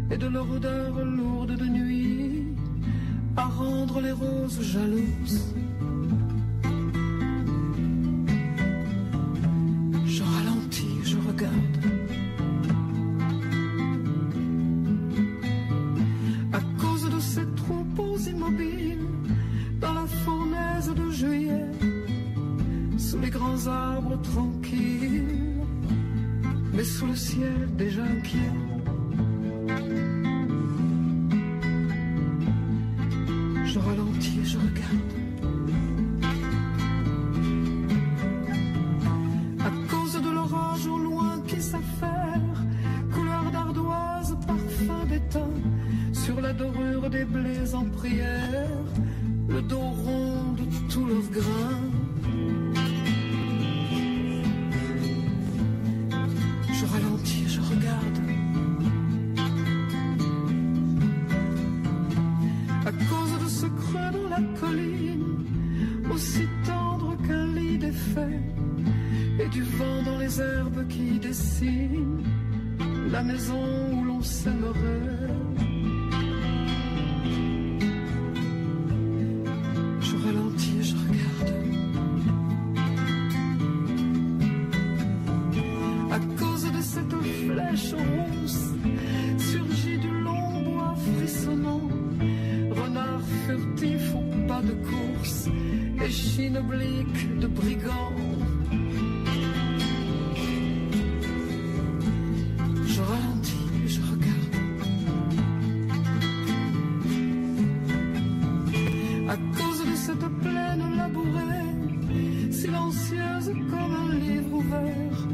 Et de leur odeur lourde de nuit à rendre les roses jalouses. Je ralentis, je regarde. À cause de ces troupeaux immobiles dans la fournaise de juillet, sous les grands arbres tranquilles, mais sous le ciel déjà inquiet. Je ralentis et je regarde. À cause de l'orage au loin qui s'affaire, couleur d'ardoise, parfum d'étain, sur la dorure des blés en prière, le dos rond de tous leurs grains. Je ralentis et je regarde. À cause de ce creux dans la colline, aussi tendre qu'un lit défait, et du vent dans les herbes qui dessinent la maison où l'on s'aimerait. Je ralentis et je regarde. À cause de cette flèche rousse surgit du long bois frissonnant, renard furtif au pas de course, échine oblique de brigand. Je ralentis et je regarde. À cause de cette plaine labourée, silencieuse comme un livre ouvert,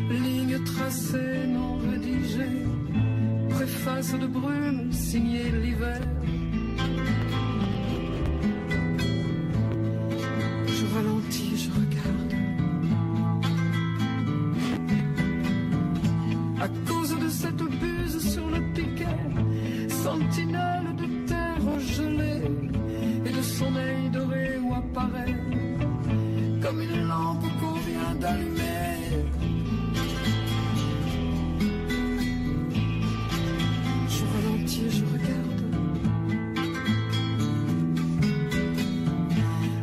ligne tracée non rédigée, préface de brume signée l'hiver. Je ralentis, je regarde. À cause de cette buse sur le piquet, sentinelle de terre gelée, et de son œil doré où apparaît comme une lampe qu'on vient d'allumer. Je ralentis et je regarde.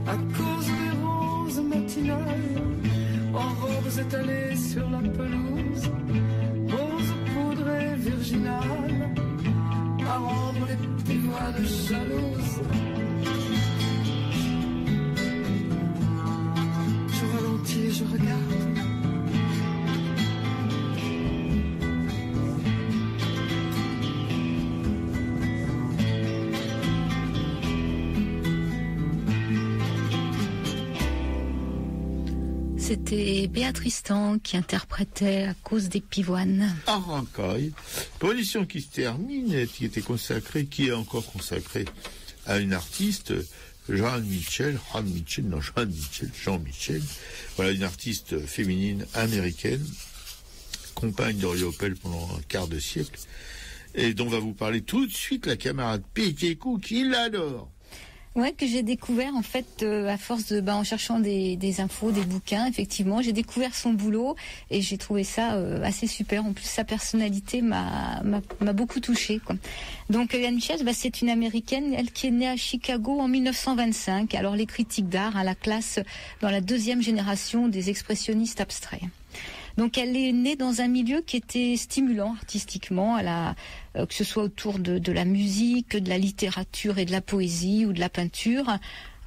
À cause des roses matinales, en robe fleurs étalées sur la pelouse, roses poudrées virginales, à rendre les pivoines jalouses. Je ralentis et je regarde. C'était Béatrice Tang qui interprétait À cause des pivoines. En Rancaille, pour l'édition qui se termine, qui est encore consacrée à une artiste, Jean Mitchell, voilà, une artiste féminine américaine, compagne d'Ori Opel pendant un quart de siècle, et dont va vous parler tout de suite la camarade Pétécou qui l'adore. Ouais, que j'ai découvert en fait à force de en cherchant des infos, des bouquins. Effectivement, j'ai découvert son boulot et j'ai trouvé ça assez super. En plus, sa personnalité m'a beaucoup touchée, quoi. Donc Joan Mitchell, c'est une américaine, elle qui est née à Chicago en 1925. Alors les critiques d'art, la classe dans la deuxième génération des expressionnistes abstraits. Donc elle est née dans un milieu qui était stimulant artistiquement, que ce soit autour de la musique, de la littérature et de la poésie ou de la peinture,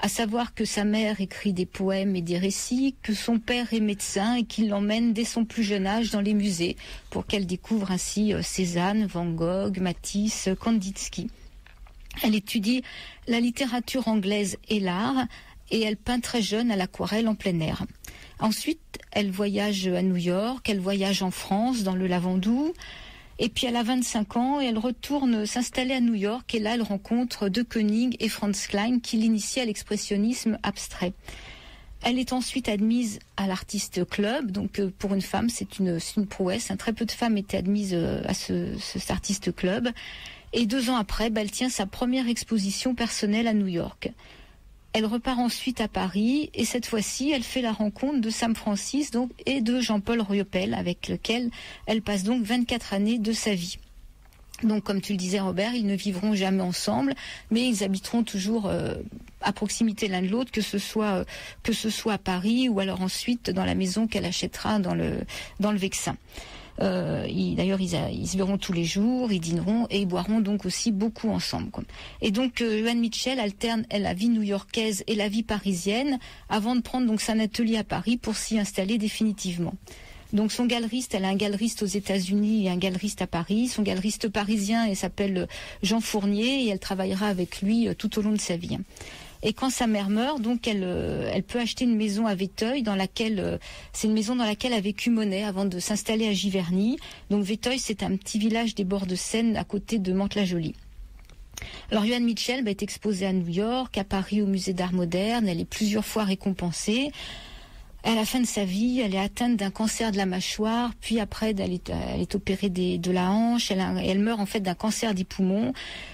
à savoir que sa mère écrit des poèmes et des récits, que son père est médecin et qu'il l'emmène dès son plus jeune âge dans les musées pour qu'elle découvre ainsi Cézanne, Van Gogh, Matisse, Kandinsky. Elle étudie la littérature anglaise et l'art et elle peint très jeune à l'aquarelle en plein air. Ensuite, elle voyage à New York, elle voyage en France, dans le Lavandou, et puis elle a 25 ans et elle retourne s'installer à New York, et là elle rencontre De Koenig et Franz Klein qui l'initient à l'expressionnisme abstrait. Elle est ensuite admise à l'Artist Club, donc pour une femme c'est une prouesse, très peu de femmes étaient admises à cet Artist Club, et 2 ans après, elle tient sa première exposition personnelle à New York. Elle repart ensuite à Paris et cette fois-ci, elle fait la rencontre de Sam Francis et de Jean-Paul Riopel, avec lequel elle passe donc 24 années de sa vie. Donc, comme tu le disais, Robert, ils ne vivront jamais ensemble, mais ils habiteront toujours à proximité l'un de l'autre, que ce soit à Paris ou alors ensuite dans la maison qu'elle achètera dans le Vexin. D'ailleurs, ils se verront tous les jours, ils dîneront et ils boiront donc aussi beaucoup ensemble, quoi. Et donc, Joan Mitchell alterne la vie new-yorkaise et la vie parisienne avant de prendre donc son atelier à Paris pour s'y installer définitivement. Donc, son galeriste, elle a un galeriste aux États-Unis et un galeriste à Paris. Son galeriste parisien, il s'appelle Jean Fournier et elle travaillera avec lui tout au long de sa vie. Et quand sa mère meurt, donc elle peut acheter une maison à Véteuil, c'est une maison dans laquelle a vécu Monet avant de s'installer à Giverny. Donc Véteuil, c'est un petit village des bords de Seine à côté de Mantes-la-Jolie. Alors Joan Mitchell est exposée à New York, à Paris au musée d'art moderne. Elle est plusieurs fois récompensée. À la fin de sa vie, elle est atteinte d'un cancer de la mâchoire, puis après, elle est opérée de la hanche, elle meurt en fait d'un cancer des poumons,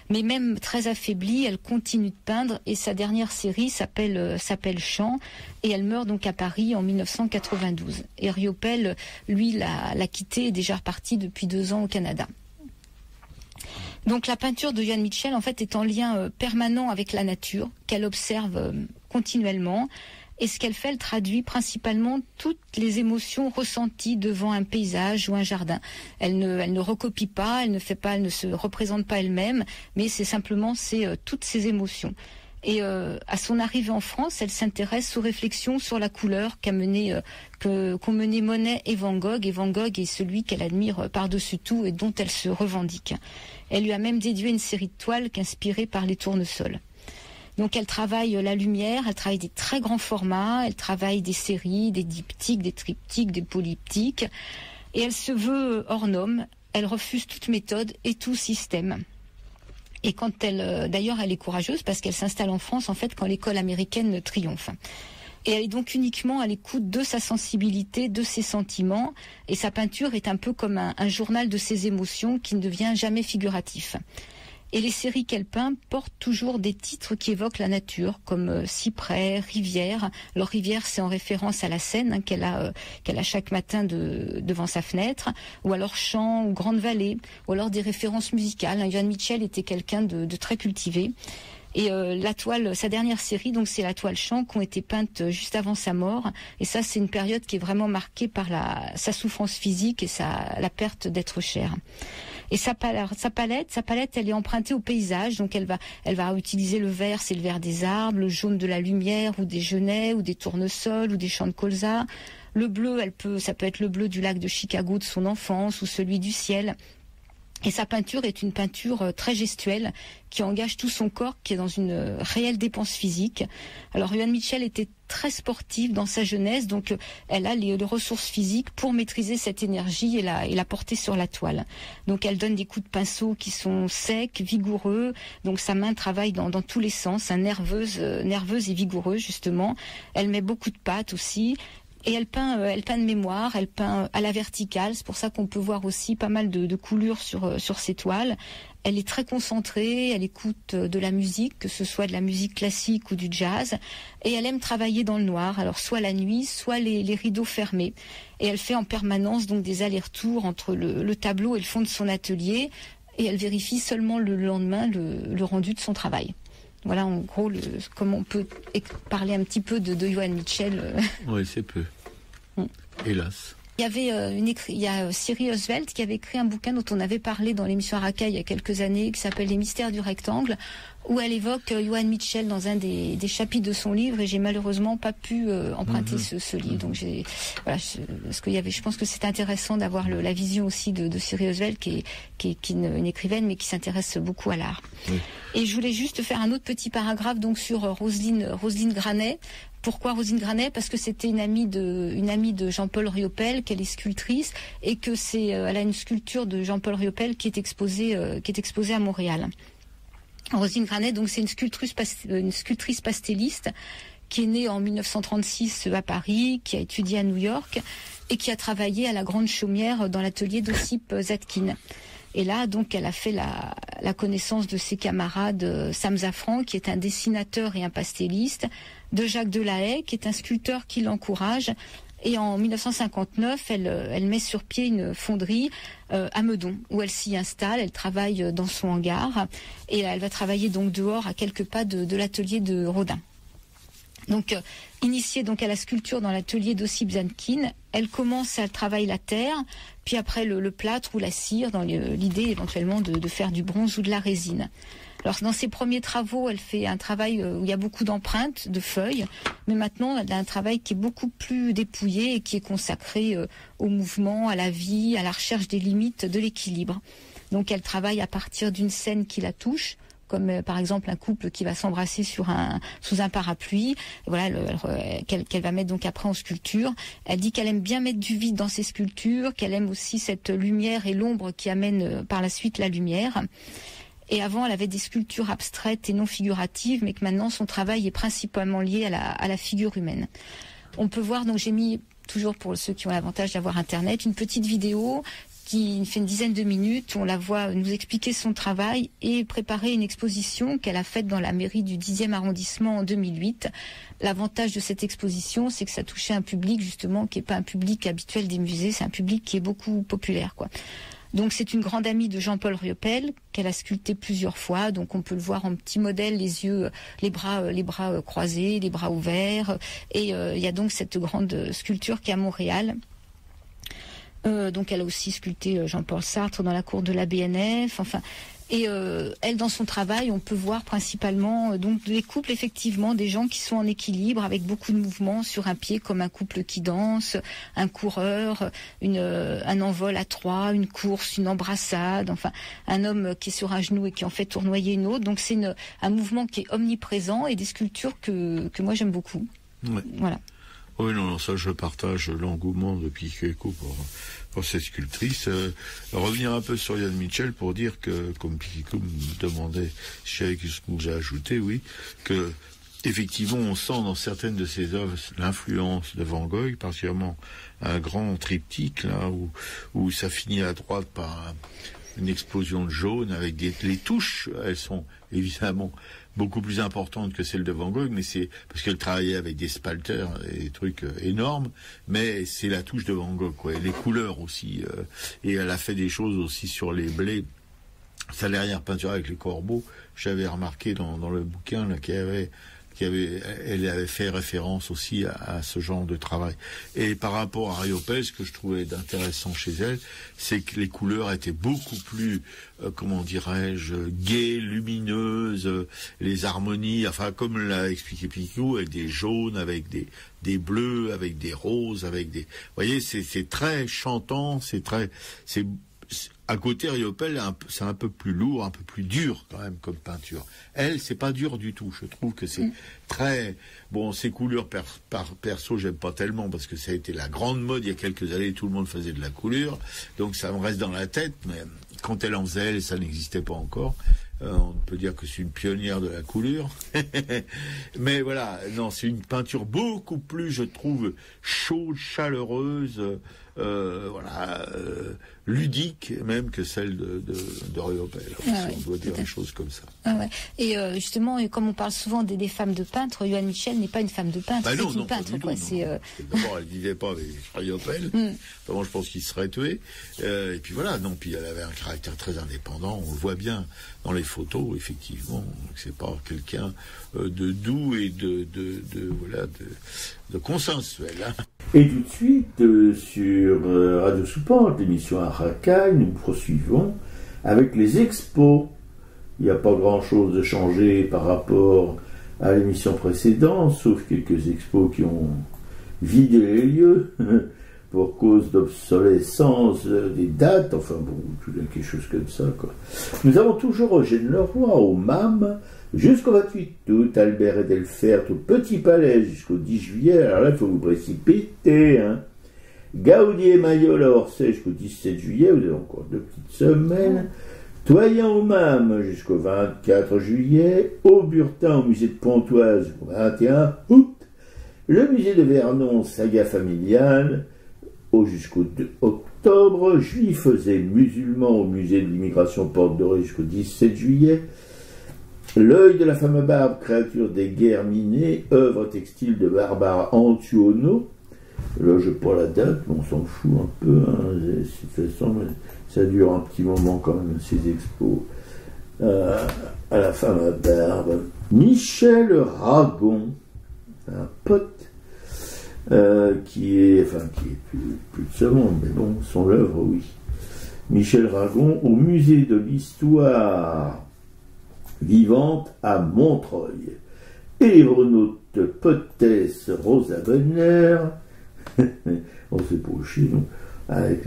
mais même très affaiblie, elle continue de peindre et sa dernière série s'appelle Chant, et elle meurt donc à Paris en 1992. Et Riopel, lui, l'a quittée et est déjà reparti depuis 2 ans au Canada. Donc la peinture de Joan Mitchell en fait est en lien permanent avec la nature, qu'elle observe continuellement. Et ce qu'elle fait, elle traduit principalement toutes les émotions ressenties devant un paysage ou un jardin. Elle ne recopie pas, elle ne se représente pas elle-même, mais c'est simplement toutes ces émotions. Et à son arrivée en France, elle s'intéresse aux réflexions sur la couleur qu'ont mené Monet et Van Gogh. Et Van Gogh est celui qu'elle admire par-dessus tout et dont elle se revendique. Elle lui a même dédié une série de toiles qu'inspirée par les tournesols. Donc elle travaille la lumière, elle travaille des très grands formats, elle travaille des séries, des diptyques, des triptyques, des polyptyques. Et elle se veut hors norme, elle refuse toute méthode et tout système. Et d'ailleurs elle est courageuse parce qu'elle s'installe en France en fait quand l'école américaine triomphe. Et elle est donc uniquement à l'écoute de sa sensibilité, de ses sentiments. Et sa peinture est un peu comme un journal de ses émotions qui ne devient jamais figuratif. Et les séries qu'elle peint portent toujours des titres qui évoquent la nature, comme Cyprès, Rivière. Alors Rivière, c'est en référence à la Seine qu'elle a chaque matin devant sa fenêtre, ou alors Champs ou Grande Vallée, ou alors des références musicales. Joan Mitchell était quelqu'un de très cultivé. Et la toile, sa dernière série, donc c'est la toile Chant, qui ont été peintes juste avant sa mort. Et ça, c'est une période qui est vraiment marquée par sa souffrance physique et la perte d'être cher. Et sa palette, elle est empruntée au paysage. Donc elle va utiliser le vert, c'est le vert des arbres, le jaune de la lumière, ou des genêts, ou des tournesols, ou des champs de colza. Le bleu, ça peut être le bleu du lac de Chicago de son enfance, ou celui du ciel. Et sa peinture est une peinture très gestuelle qui engage tout son corps, qui est dans une réelle dépense physique. Alors Joan Mitchell était très sportive dans sa jeunesse, donc elle a les ressources physiques pour maîtriser cette énergie et la porter sur la toile. Donc elle donne des coups de pinceau qui sont secs, vigoureux, donc sa main travaille dans tous les sens, nerveuse et vigoureuse justement. Elle met beaucoup de pâte aussi. Et elle peint de mémoire, elle peint à la verticale. C'est pour ça qu'on peut voir aussi pas mal de coulures sur ses toiles. Elle est très concentrée, elle écoute de la musique, que ce soit de la musique classique ou du jazz. Et elle aime travailler dans le noir, alors soit la nuit, soit les rideaux fermés. Et elle fait en permanence donc des allers-retours entre le tableau et le fond de son atelier. Et elle vérifie seulement le lendemain le rendu de son travail. Voilà, en gros, comment on peut parler un petit peu de Joan Mitchell. Oui, c'est peu. Hélas. Il y a Siri Oswald qui avait écrit un bouquin dont on avait parlé dans l'émission Araka il y a quelques années, qui s'appelle Les mystères du rectangle, où elle évoque Joan Mitchell dans un des chapitres de son livre, et j'ai malheureusement pas pu emprunter ce livre. Donc je pense que c'est intéressant d'avoir la vision aussi de Siri Oswald, qui est une écrivaine, mais qui s'intéresse beaucoup à l'art. Oui. Et je voulais juste faire un autre petit paragraphe donc sur Roselyne Granet. Pourquoi Roselyne Granet? Parce que c'était une amie de Jean-Paul Riopel, qu'elle est sculptrice, et que elle a une sculpture de Jean-Paul Riopel qui est exposée à Montréal. Roselyne Granet, donc c'est une sculptrice pastelliste qui est née en 1936 à Paris, qui a étudié à New York et qui a travaillé à la Grande Chaumière dans l'atelier d'Ossip Zadkine. Et là, donc, elle a fait la connaissance de ses camarades Sam Zafran, qui est un dessinateur et un pastelliste, de Jacques Delahaye, qui est un sculpteur qui l'encourage. Et en 1959, elle met sur pied une fonderie à Meudon, où elle s'y installe. Elle travaille dans son hangar et elle va travailler donc dehors à quelques pas de l'atelier de Rodin. Donc, initiée donc à la sculpture dans l'atelier d'Ossip Zadkine, elle commence à travailler la terre, puis après le plâtre ou la cire, dans l'idée éventuellement de faire du bronze ou de la résine. Alors dans ses premiers travaux, elle fait un travail où il y a beaucoup d'empreintes, de feuilles, mais maintenant elle a un travail qui est beaucoup plus dépouillé et qui est consacré au mouvement, à la vie, à la recherche des limites de l'équilibre. Donc elle travaille à partir d'une scène qui la touche, comme par exemple un couple qui va s'embrasser sous un parapluie, voilà, qu'elle va mettre donc après en sculpture. Elle dit qu'elle aime bien mettre du vide dans ses sculptures, qu'elle aime aussi cette lumière et l'ombre qui amène par la suite la lumière. Et avant, elle avait des sculptures abstraites et non figuratives, mais que maintenant, son travail est principalement lié à la figure humaine. On peut voir, donc j'ai mis, toujours pour ceux qui ont l'avantage d'avoir Internet, une petite vidéo qui fait une dizaine de minutes. On la voit nous expliquer son travail et préparer une exposition qu'elle a faite dans la mairie du 10e arrondissement en 2008. L'avantage de cette exposition, c'est que ça touchait un public, justement, qui n'est pas un public habituel des musées, c'est un public qui est beaucoup populaire, quoi. Donc c'est une grande amie de Jean-Paul Riopel qu'elle a sculpté plusieurs fois. Donc on peut le voir en petit modèle, les yeux, les bras croisés, les bras ouverts. Et il y a donc cette grande sculpture qui est à Montréal. Donc elle a aussi sculpté Jean-Paul Sartre dans la cour de la BNF. Enfin, et elle, dans son travail, on peut voir principalement donc des couples, effectivement, des gens qui sont en équilibre avec beaucoup de mouvements sur un pied, comme un couple qui danse, un coureur, un envol à trois, une course, une embrassade, enfin un homme qui est sur un genou et qui en fait tournoyer une autre. Donc c'est un mouvement qui est omniprésent et des sculptures que moi j'aime beaucoup. Ouais. Voilà. Oui, non, ça je partage l'engouement de Piqueco pour cette sculptrice. Revenir un peu sur Joan Mitchell pour dire que, comme Piqueco me demandait si j'avais quelque chose à ajouter, oui, que effectivement on sent dans certaines de ses œuvres l'influence de Van Gogh, particulièrement un grand triptyque là où ça finit à droite par une explosion de jaune avec les touches, elles sont évidemment beaucoup plus importante que celle de Van Gogh, mais c'est parce qu'elle travaillait avec des spalters et des trucs énormes, mais c'est la touche de Van Gogh, quoi. Et les couleurs aussi, et elle a fait des choses aussi sur les blés sa dernière peinture avec les corbeaux, j'avais remarqué dans le bouquin là, elle avait fait référence aussi à ce genre de travail. Et par rapport à Riopelle, ce que je trouvais d'intéressant chez elle, c'est que les couleurs étaient beaucoup plus, comment dirais-je, gaies, lumineuses, les harmonies, enfin comme l'a expliqué Picou, avec des jaunes, avec des bleus, avec des roses, avec des... Vous voyez, c'est très chantant, à côté, Riopelle, c'est un peu plus lourd, un peu plus dur quand même comme peinture. Elle, c'est pas dur du tout. Je trouve que c'est très... Bon, ces couleurs, perso, j'aime pas tellement parce que ça a été la grande mode il y a quelques années, tout le monde faisait de la couleur. Donc ça me reste dans la tête, mais quand elle en faisait, elle, ça n'existait pas encore. On peut dire que c'est une pionnière de la couleur. Mais voilà, non, c'est une peinture beaucoup plus, je trouve, chaude, chaleureuse, ludique même que celle de Riopelle. Si on doit dire des choses comme ça. Ouais. Et justement, comme on parle souvent des femmes de peintres, Johanne Michel n'est pas une femme de peintre, c'est une peintre. D'abord, elle ne vivait pas avec Riopelle. Moi, je pense qu'il serait tué. Et puis voilà, puis elle avait un caractère très indépendant. On le voit bien dans les photos, effectivement. C'est pas quelqu'un de doux et de consensuel. Hein. Et tout de suite, sur Radio Soupente, l'émission Arakaï, nous poursuivons avec les expos. Il n'y a pas grand-chose de changé par rapport à l'émission précédente, sauf quelques expos qui ont vidé les lieux pour cause d'obsolescence des dates, enfin bon, quelque chose comme ça, quoi. Nous avons toujours Eugène Leroy au MAM, jusqu'au 28 août, Albert Edelfert au Petit Palais jusqu'au 10 juillet, alors là, il faut vous précipiter, hein. Gaudi et Mayol à Orsay jusqu'au 17 juillet, vous avez encore 2 petites semaines. Toyant au MAM jusqu'au 24 juillet, Auburtin au musée de Pontoise jusqu'au 21 août, le musée de Vernon, saga familiale, jusqu'au 2 octobre, Juifs et musulmans au musée de l'immigration Porte Dorée jusqu'au 17 juillet, L'œil de la femme barbe, créature des guerres minées, œuvre textile de Barbara Antuono. Là, je n'ai pas la date, mais on s'en fout un peu. Hein. De toute façon, ça dure un petit moment quand même, ces expos. À la femme barbe. Michel Ragon, un pote, qui est plus de ce monde, mais bon, son œuvre, oui. Michel Ragon, au musée de l'histoire vivante à Montreuil. Aéronaute poétesse Rosa Bonheur, on s'est poché, non, avec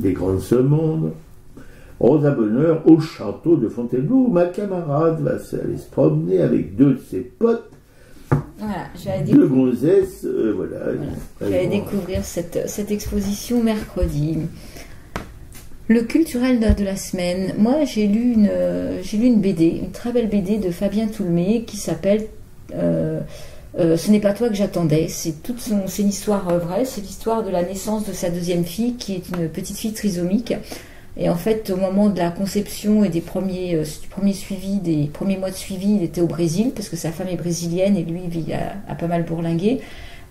les grandes semondes. Rosa Bonheur au château de Fontainebleau, où ma camarade va aller se promener avec 2 de ses potes. Voilà, deux gonzesses, voilà. J'allais découvrir cette exposition mercredi. Le culturel de la semaine. Moi, j'ai lu une BD, une très belle BD de Fabien Toulmé qui s'appelle Ce n'est pas toi que j'attendais. C'est une histoire vraie. C'est l'histoire de la naissance de sa 2e fille, qui est une petite fille trisomique. Et en fait, au moment de la conception et du premier mois de suivi, il était au Brésil, parce que sa femme est brésilienne et lui, il a pas mal bourlingué.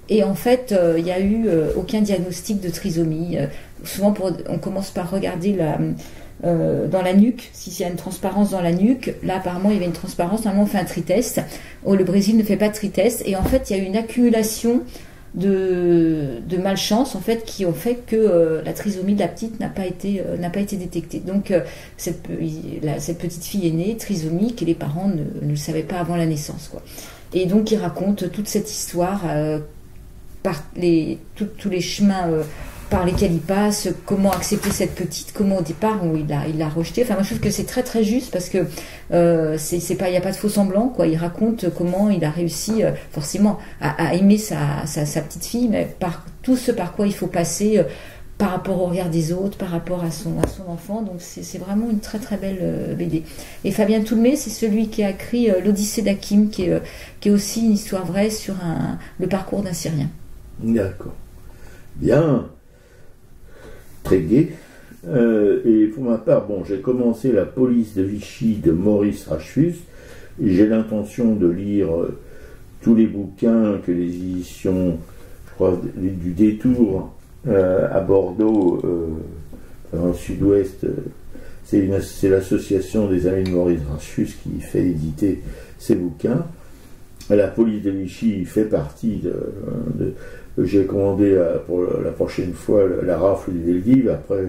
Et en fait, il n'y a eu aucun diagnostic de trisomie. Souvent, on commence par regarder dans la nuque, s'il y a une transparence dans la nuque. Là, apparemment, il y avait une transparence. Normalement, on fait un tritest. Le Brésil ne fait pas de tritest. Et en fait, il y a eu une accumulation de malchance, en fait, qui ont fait que la trisomie de la petite n'a pas été détectée. Donc, cette petite fille est née trisomique et les parents ne le savaient pas avant la naissance, quoi. Et donc, il raconte toute cette histoire par tous les chemins par lesquels il passe, comment accepter cette petite, comment au départ il l'a rejetée. Enfin, moi je trouve que c'est très très juste, parce que il n'y a pas de faux semblant, quoi. Il raconte comment il a réussi forcément à aimer sa petite fille, mais par tout ce par quoi il faut passer par rapport au regard des autres, par rapport à son enfant. Donc c'est vraiment une très très belle BD. Et Fabien Toulmé, c'est celui qui a écrit l'Odyssée d'Hakim, qui est aussi une histoire vraie sur le parcours d'un Syrien. D'accord. Bien. Très gai. Et pour ma part, j'ai commencé La police de Vichy de Maurice Rachfus. J'ai l'intention de lire tous les bouquins que les éditions, je crois, du Détour à Bordeaux, dans le sud-ouest, c'est l'association des amis de Maurice Dreyfus qui fait éditer ces bouquins. La police de Vichy fait partie j'ai commandé pour la prochaine fois la rafle du Veldiv. Après,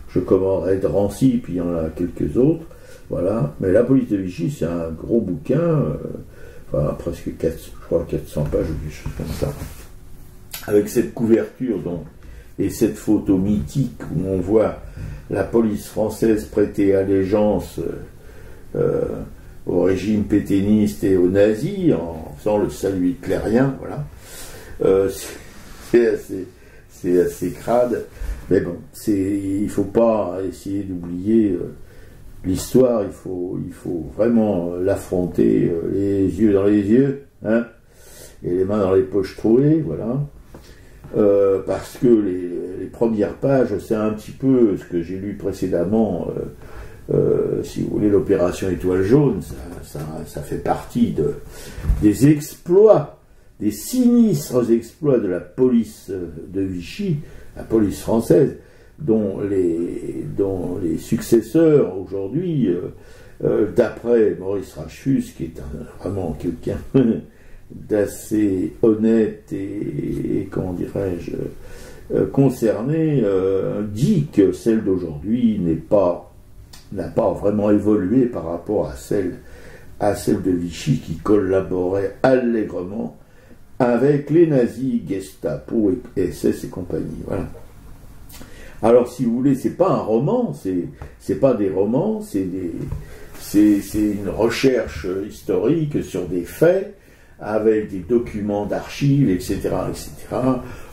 je commanderai Drancy, puis il y en a quelques autres. Voilà. Mais la police de Vichy, c'est un gros bouquin, presque 400 pages ou quelque chose comme ça. Avec cette couverture, donc, et cette photo mythique où on voit la police française prêter allégeance au régime pétainiste et aux nazis en faisant le salut hitlérien, voilà. C'est assez crade, mais bon, il ne faut pas essayer d'oublier l'histoire, il faut vraiment l'affronter les yeux dans les yeux, hein, et les mains dans les poches trouées, voilà. Parce que les premières pages, c'est un petit peu ce que j'ai lu précédemment, si vous voulez, l'opération Étoile Jaune, ça fait partie des exploits, des sinistres exploits de la police de Vichy, la police française, dont les successeurs aujourd'hui, d'après Maurice Dreyfus, qui est vraiment quelqu'un d'assez honnête et comment dirais-je, concerné, dit que celle d'aujourd'hui n'a pas vraiment évolué par rapport à celle de Vichy, qui collaborait allègrement avec les nazis, Gestapo et SS et compagnie. Voilà. Alors, si vous voulez, c'est pas un roman, c'est pas des romans, c'est une recherche historique sur des faits, avec des documents d'archives, etc.,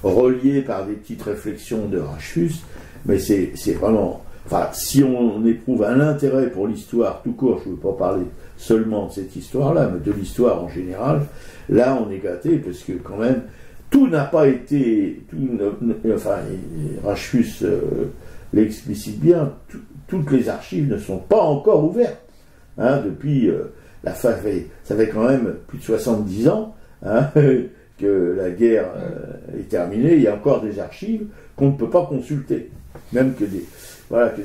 reliés par des petites réflexions de Dreyfus, mais c'est vraiment... Enfin, si on éprouve un intérêt pour l'histoire tout court, je ne veux pas parler seulement de cette histoire-là, mais de l'histoire en général, là on est gâté, parce que quand même, tout n'a pas été... Dreyfus l'explicite bien, toutes les archives ne sont pas encore ouvertes, hein, depuis... ça fait quand même plus de 70 ans, hein, que la guerre est terminée. Il y a encore des archives qu'on ne peut pas consulter. Même que des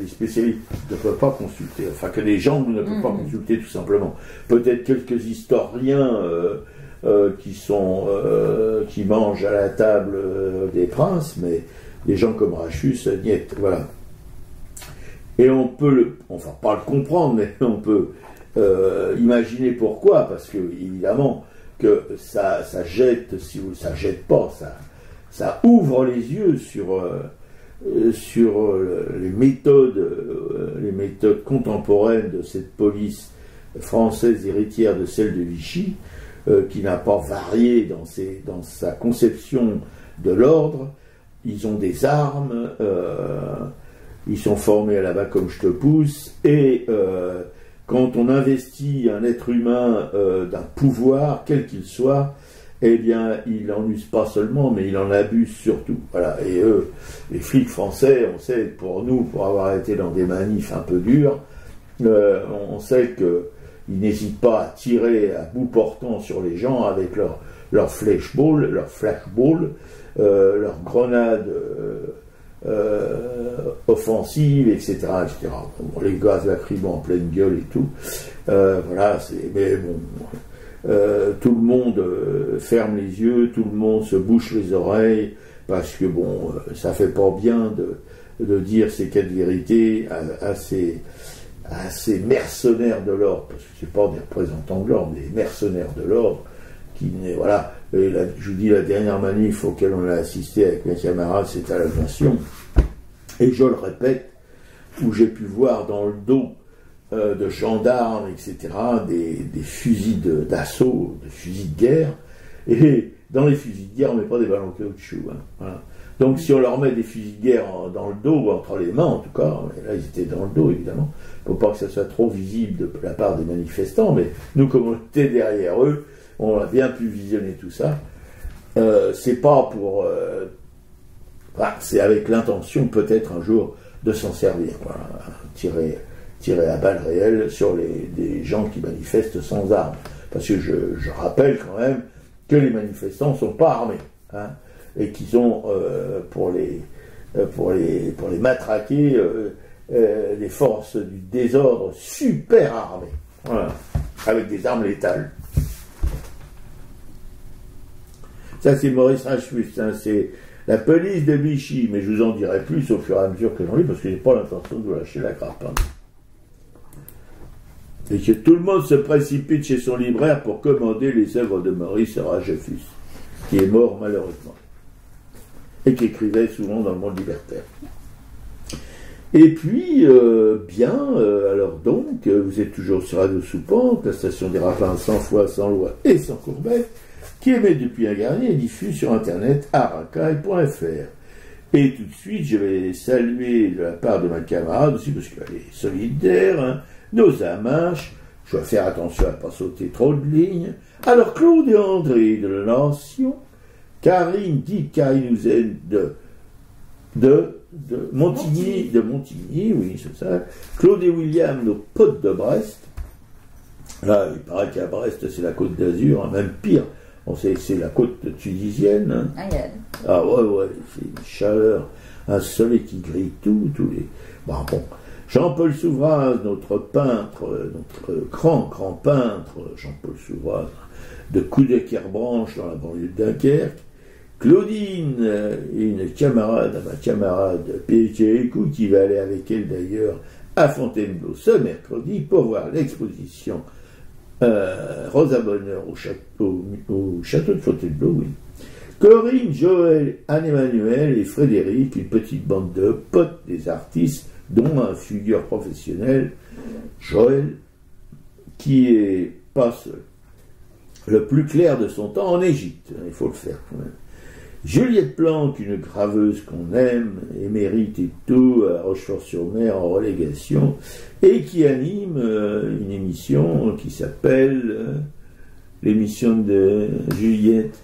spécialistes ne peuvent pas consulter. Enfin, que les gens ne peuvent pas consulter, tout simplement. Peut-être quelques historiens qui mangent à la table des princes, mais des gens comme Dreyfus, niet. Voilà. Et on peut, pas le comprendre, mais on peut... imaginer pourquoi, parce que évidemment que ça jette, ça jette pas, ça ouvre les yeux sur les méthodes contemporaines de cette police française héritière de celle de Vichy, qui n'a pas varié dans sa conception de l'ordre. Ils ont des armes, ils sont formés à la bas comme je te pousse, et quand on investit un être humain d'un pouvoir, quel qu'il soit, eh bien, il n'en use pas seulement, mais il en abuse surtout. Voilà. Et eux, les flics français, on sait, pour avoir été dans des manifs un peu durs, on sait qu'ils n'hésitent pas à tirer à bout portant sur les gens avec leur flashball, leurs grenades offensives, etc. Bon, les gaz lacrymaux en pleine gueule et tout. Voilà, mais bon, tout le monde ferme les yeux, tout le monde se bouche les oreilles, parce que bon, ça fait pas bien de dire ces quatre vérités à ces mercenaires de l'ordre, parce que c'est pas des représentants de l'ordre, des mercenaires de l'ordre, qui voilà. Et je vous dis, la dernière manif auquel on a assisté avec mes camarades, c'est à la Nation. Et je le répète, où j'ai pu voir dans le dos de gendarmes, etc., des fusils d'assaut, des fusils de guerre. Et dans les fusils de guerre, on ne met pas des ballons de caoutchouc. Hein, voilà. Donc si on leur met des fusils de guerre dans le dos, ou entre les mains en tout cas, là ils étaient dans le dos évidemment, il ne faut pas que ça soit trop visible de la part des manifestants, mais nous, comme on était derrière eux, on a bien pu visionner tout ça. C'est pas pour... c'est avec l'intention peut-être un jour de s'en servir. Voilà, tirer à balles réelles sur des gens qui manifestent sans armes. Parce que je rappelle quand même que les manifestants ne sont pas armés. Hein, et qu'ils ont, pour les matraquer, des forces du désordre super armées, voilà, avec des armes létales. Ça, c'est Maurice Rachfus, hein, c'est la police de Vichy, mais je vous en dirai plus au fur et à mesure que j'en lis, parce que je n'ai pas l'intention de vous lâcher la grappe. Hein. Et que tout le monde se précipite chez son libraire pour commander les œuvres de Maurice Rachfus, qui est mort malheureusement, et qui écrivait souvent dans le monde libertaire. Et puis, alors donc, vous êtes toujours sur Radio Soupente, la station des Ravins sans foi, sans loi et sans courbet, qui émet depuis un Garnier et diffuse sur internet aracaille.fr. Et tout de suite, je vais saluer de la part de ma camarade aussi, parce qu'elle est solidaire, hein, nos amanches, je dois faire attention à ne pas sauter trop de lignes. Alors, Claude et André de la Nation, Karine dit Carinouzen de Montigny, oui, c'est ça. Claude et William, nos potes de Brest. Là, il paraît qu'à Brest, c'est la côte d'Azur, hein, même pire. On sait que c'est la côte tunisienne. Hein. Ah ouais, c'est une chaleur, un soleil qui grille tous les... Bon. Jean-Paul Souvraz, notre peintre, notre grand peintre, Jean-Paul Souvraz, de Coudekerbranche dans la banlieue de Dunkerque. Claudine, une camarade, ma camarade Péchécou, qui va aller avec elle d'ailleurs à Fontainebleau ce mercredi pour voir l'exposition Rosa Bonheur au château de Fontainebleau, oui. Corinne, Joël, Anne-Emmanuel et Frédéric, une petite bande de potes des artistes, dont un figure professionnel, Joël, qui passe le plus clair de son temps en Égypte. Il faut le faire quand même. Juliette Planck, une graveuse qu'on aime, émérite et tout, à Rochefort-sur-Mer en relégation, et qui anime une émission qui s'appelle l'émission de Juliette.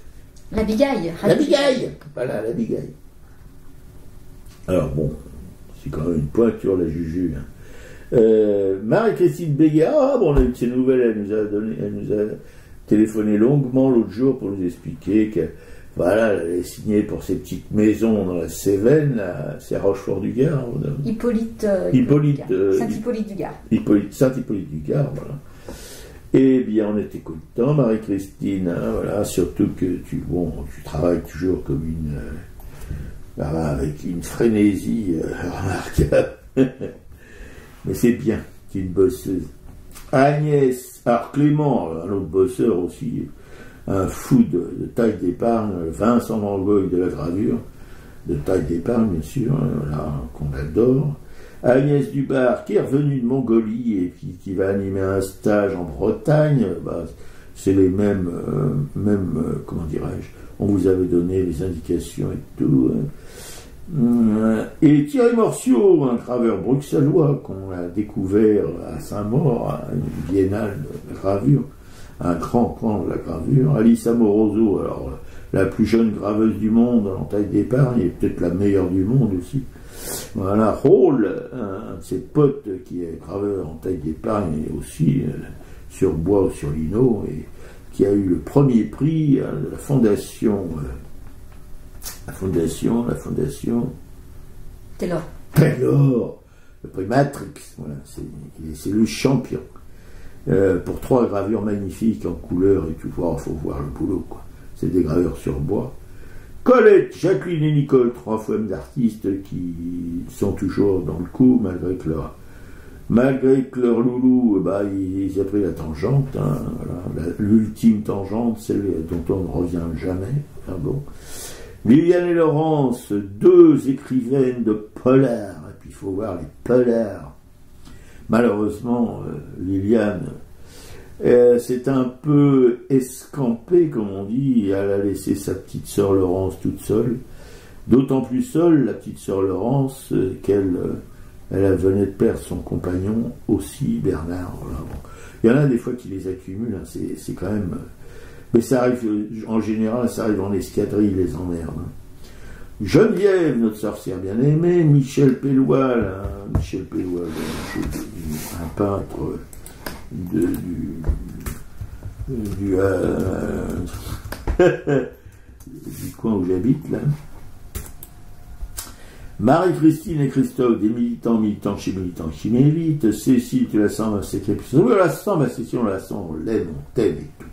La Bigaille. La Bigaille. Voilà, la Bigaille. Alors bon, c'est quand même une pointure, la Juju. Hein. Marie-Christine Béguard, on a eu de ses nouvelles, elle nous a téléphoné longuement l'autre jour pour nous expliquer que voilà, elle avait signé pour ses petites maisons dans la Cévennes, c'est à Rochefort-du-Gard. Saint-Hippolyte-du-Gard. Saint-Hippolyte-du-Gard, voilà. Eh bien, on était contents, Marie-Christine, hein, voilà, surtout que tu travailles toujours comme avec une frénésie remarquable. Mais c'est bien, tu es une bosseuse. Agnès, alors Clément, un autre bosseur aussi, un fou de taille d'épargne, Vincent Van Gogh de la gravure, de taille d'épargne bien sûr, voilà, qu'on adore. Agnès Dubar, qui est revenue de Mongolie et qui va animer un stage en Bretagne, c'est les mêmes, comment dirais-je, on vous avait donné les indications et tout. Et Thierry Morciot, un graveur bruxellois qu'on a découvert à Saint-Maur, à une biennale de gravure, un grand camp de la gravure. Alice Amoroso, alors la plus jeune graveuse du monde en taille d'épargne, et peut-être la meilleure du monde aussi. Voilà, Raoul, un de ses potes qui est graveur en taille d'épargne et aussi sur bois ou sur lino, et qui a eu le premier prix de la fondation Taylor, le prix Matrix, voilà, c'est le champion. Pour 3 gravures magnifiques en couleur et tout, il faut voir le boulot, quoi. C'est des graveurs sur bois. Colette, Jacqueline et Nicole, 3 femmes d'artistes qui sont toujours dans le coup, malgré que leur loulou, ils ont pris la tangente, hein, voilà, l'ultime tangente, celle dont on ne revient jamais. Enfin bon. Liliane et Laurence, 2 écrivaines de polar, et puis il faut voir les polars. Malheureusement, Liliane, c'est un peu escampé, comme on dit, elle a laissé sa petite sœur Laurence toute seule, d'autant plus seule, la petite sœur Laurence, qu'elle venait de perdre son compagnon aussi, Bernard. Voilà, bon. Il y en a des fois qui les accumulent, hein, c'est quand même... Mais ça arrive, en général, ça arrive en escadrille, les emmerdes. Hein. Geneviève, notre sorcière bien-aimée, Michel Pelloual, un peintre du coin où j'habite, là. Marie-Christine et Christophe, des militants chez Militants qui militent. Cécile, tu la sens, ma sacrée puissance. Oui, on la sent, ma Cécile, on la sent, on l'aime, on t'aime et tout.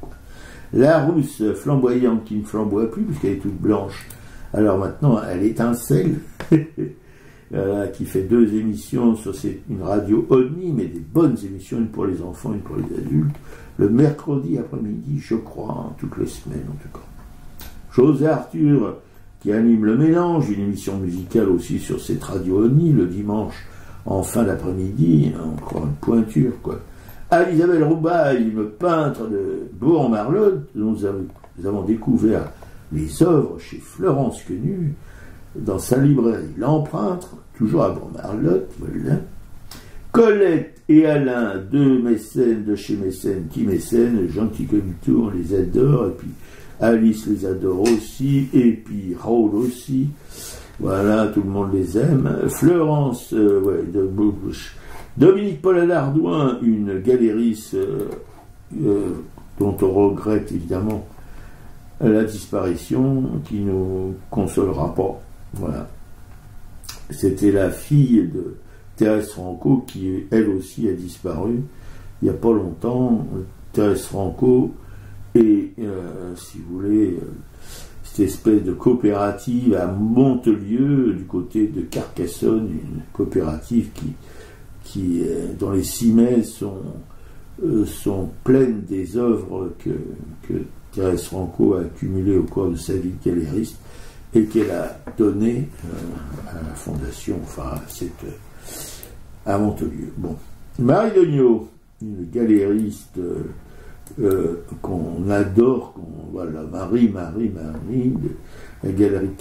La rousse flamboyante qui ne flamboie plus, puisqu'elle est toute blanche. Alors maintenant, elle étincelle. Voilà, qui fait 2 émissions sur une radio Omni, mais des bonnes émissions, une pour les enfants, une pour les adultes. Le mercredi après-midi, je crois, toutes les semaines en tout cas. José Arthur, qui anime le mélange, une émission musicale aussi sur cette radio Omni, le dimanche en fin d'après-midi, encore une pointure, quoi. Isabelle Roubaille, une peintre de Bourg-en-Marlotte, dont nous avons découvert les œuvres chez Florence Quenu, dans sa librairie L'Empreinte, toujours à Bourg-en-Marlotte, voilà. Colette et Alain, 2 mécènes de chez Mécène qui mécènent, gentils comme tout, on les adore, et puis Alice les adore aussi, et puis Raoul aussi. Voilà, tout le monde les aime. Florence, Dominique Paul Ardouin, une galériste dont on regrette évidemment la disparition, qui nous consolera pas. Voilà. C'était la fille de Thérèse Franco qui, elle aussi, a disparu il n'y a pas longtemps. Thérèse Franco et, si vous voulez, cette espèce de coopérative à Montelieu, du côté de Carcassonne, une coopérative dont les cimets sont pleines des œuvres que Thérèse Franco a accumulées au cours de sa vie de galériste et qu'elle a données à la fondation, enfin à Montelieu. Bon. Marie Degnaud, une galériste qu'on adore, voilà, Marie, la galerie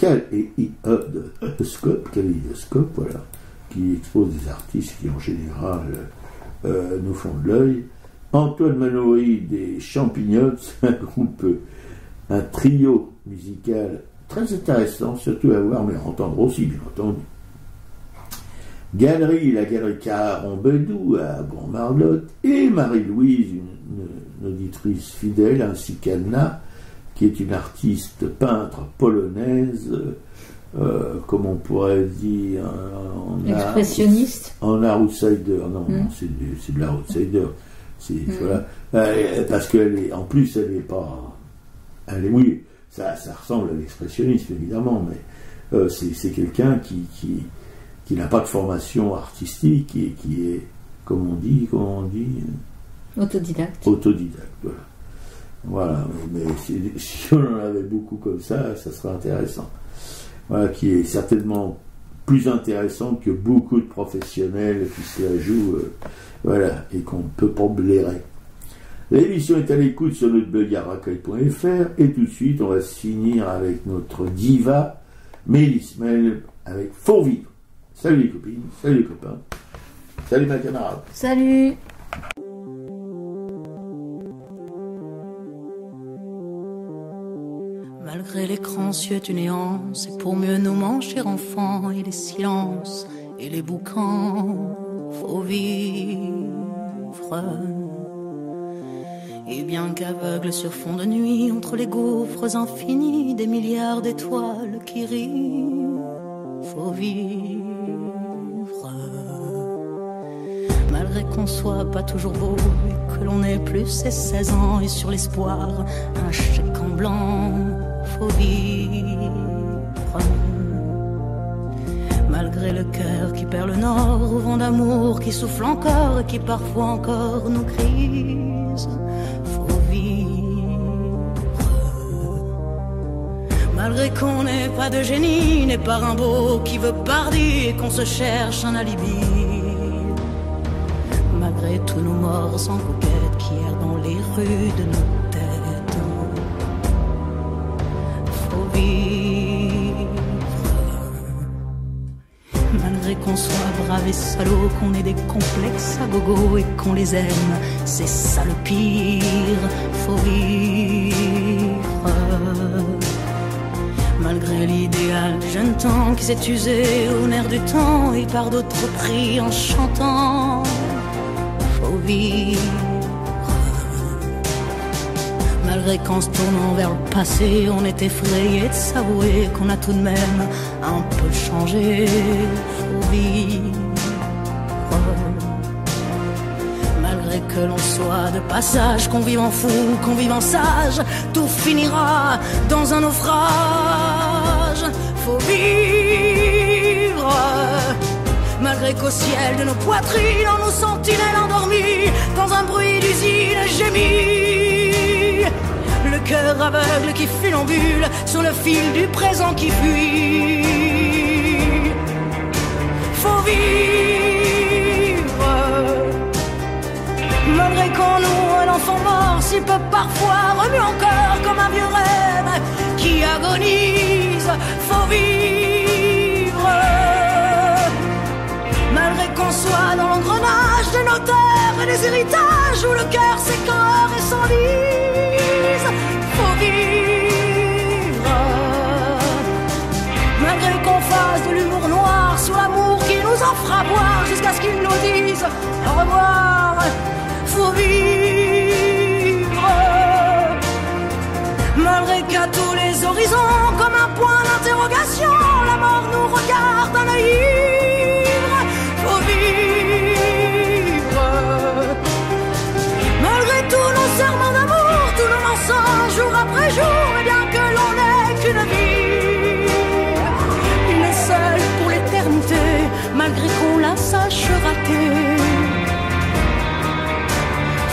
Kaléidoscope, voilà, qui expose des artistes qui en général nous font de l'œil. Antoine Manoury des Champignottes, un trio musical très intéressant, surtout à voir, mais à entendre aussi, bien entendu. La galerie Caron-Bedou à Bourg-en-Marlotte, et Marie-Louise, une auditrice fidèle, ainsi qu'Anna, qui est une artiste peintre polonaise, comme on pourrait dire, expressionniste, en outsider. Non, c'est de l'outsider. Voilà, parce qu'elle est, en plus, elle est pas, oui, ça ressemble à l'expressionnisme évidemment, mais c'est quelqu'un qui n'a pas de formation artistique et qui est, comment on dit, autodidacte, voilà, mais si on en avait beaucoup comme ça serait intéressant. Voilà, qui est certainement plus intéressant que beaucoup de professionnels qui se la jouent, voilà, et qu'on ne peut pas blairer. L'émission est à l'écoute sur notre blog aracay.fr, et tout de suite on va se finir avec notre diva Mélisse Mel avec Faut vivre. Salut les copines, salut les copains, salut ma camarade. Salut. Malgré l'écran suet une néant, c'est pour mieux nous manger enfants, et les silences et les boucans, faut vivre. Et bien qu'aveugle sur fond de nuit, entre les gouffres infinis, des milliards d'étoiles qui rient, faut vivre. Malgré qu'on soit pas toujours beau, et que l'on ait plus ses 16 ans, et sur l'espoir, un chèque en blanc, faut vivre. Malgré le cœur qui perd le nord, au vent d'amour qui souffle encore, et qui parfois encore nous grise, faut vivre. Malgré qu'on n'ait pas de génie, n'est pas Rimbaud qui veut Bardi, et qu'on se cherche un alibi. Malgré tous nos morts sans coquette qui errent dans les rues de nos têtes, faut vivre. Malgré qu'on soit brave et salaud, qu'on ait des complexes à gogo et qu'on les aime, c'est ça le pire, faut vivre. Malgré l'idéal du jeune temps qui s'est usé au nerf du temps et par d'autres pris en chantant, faut vivre. Malgré qu'en se tournant vers le passé, on est effrayé de s'avouer qu'on a tout de même un peu changé, vivre. Malgré que l'on soit de passage, qu'on vive en fou, qu'on vive en sage, tout finira dans un naufrage. Faut vivre. Malgré qu'au ciel de nos poitrines, on nos sentinelles endormies, dans un bruit d'usine gémit. Le cœur aveugle qui funambule sur le fil du présent qui fuit. Faut vivre. Malgré qu'en nous un enfant mort si peu parfois remue encore comme un vieux rêve qui agonise. Faut vivre. Malgré qu'on soit dans l'engrenage de nos terres et des héritages où le cœur s'écore et s'enlise. Faut vivre. Malgré qu'on fasse de l'humour noir sur l'amour qui nous en fera boire jusqu'à ce qu'ils nous disent au revoir. Faut vivre. Malgré qu'à tous les horizons, comme un point d'interrogation, la mort nous regarde d'un œil ivre. Faut vivre. Malgré tous nos serments d'amour, tous nos mensonges jour après jour, et bien que l'on n'ait qu'une vie, une seule pour l'éternité, malgré qu'on la sache rater.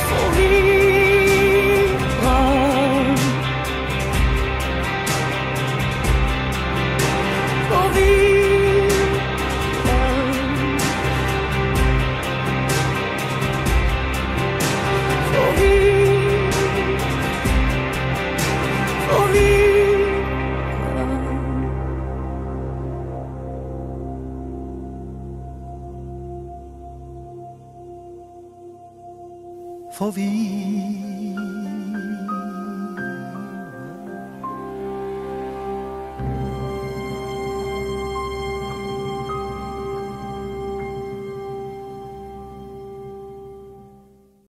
Faut vivre. Faut vivre. Faut vivre. Faut vivre. Faut vivre.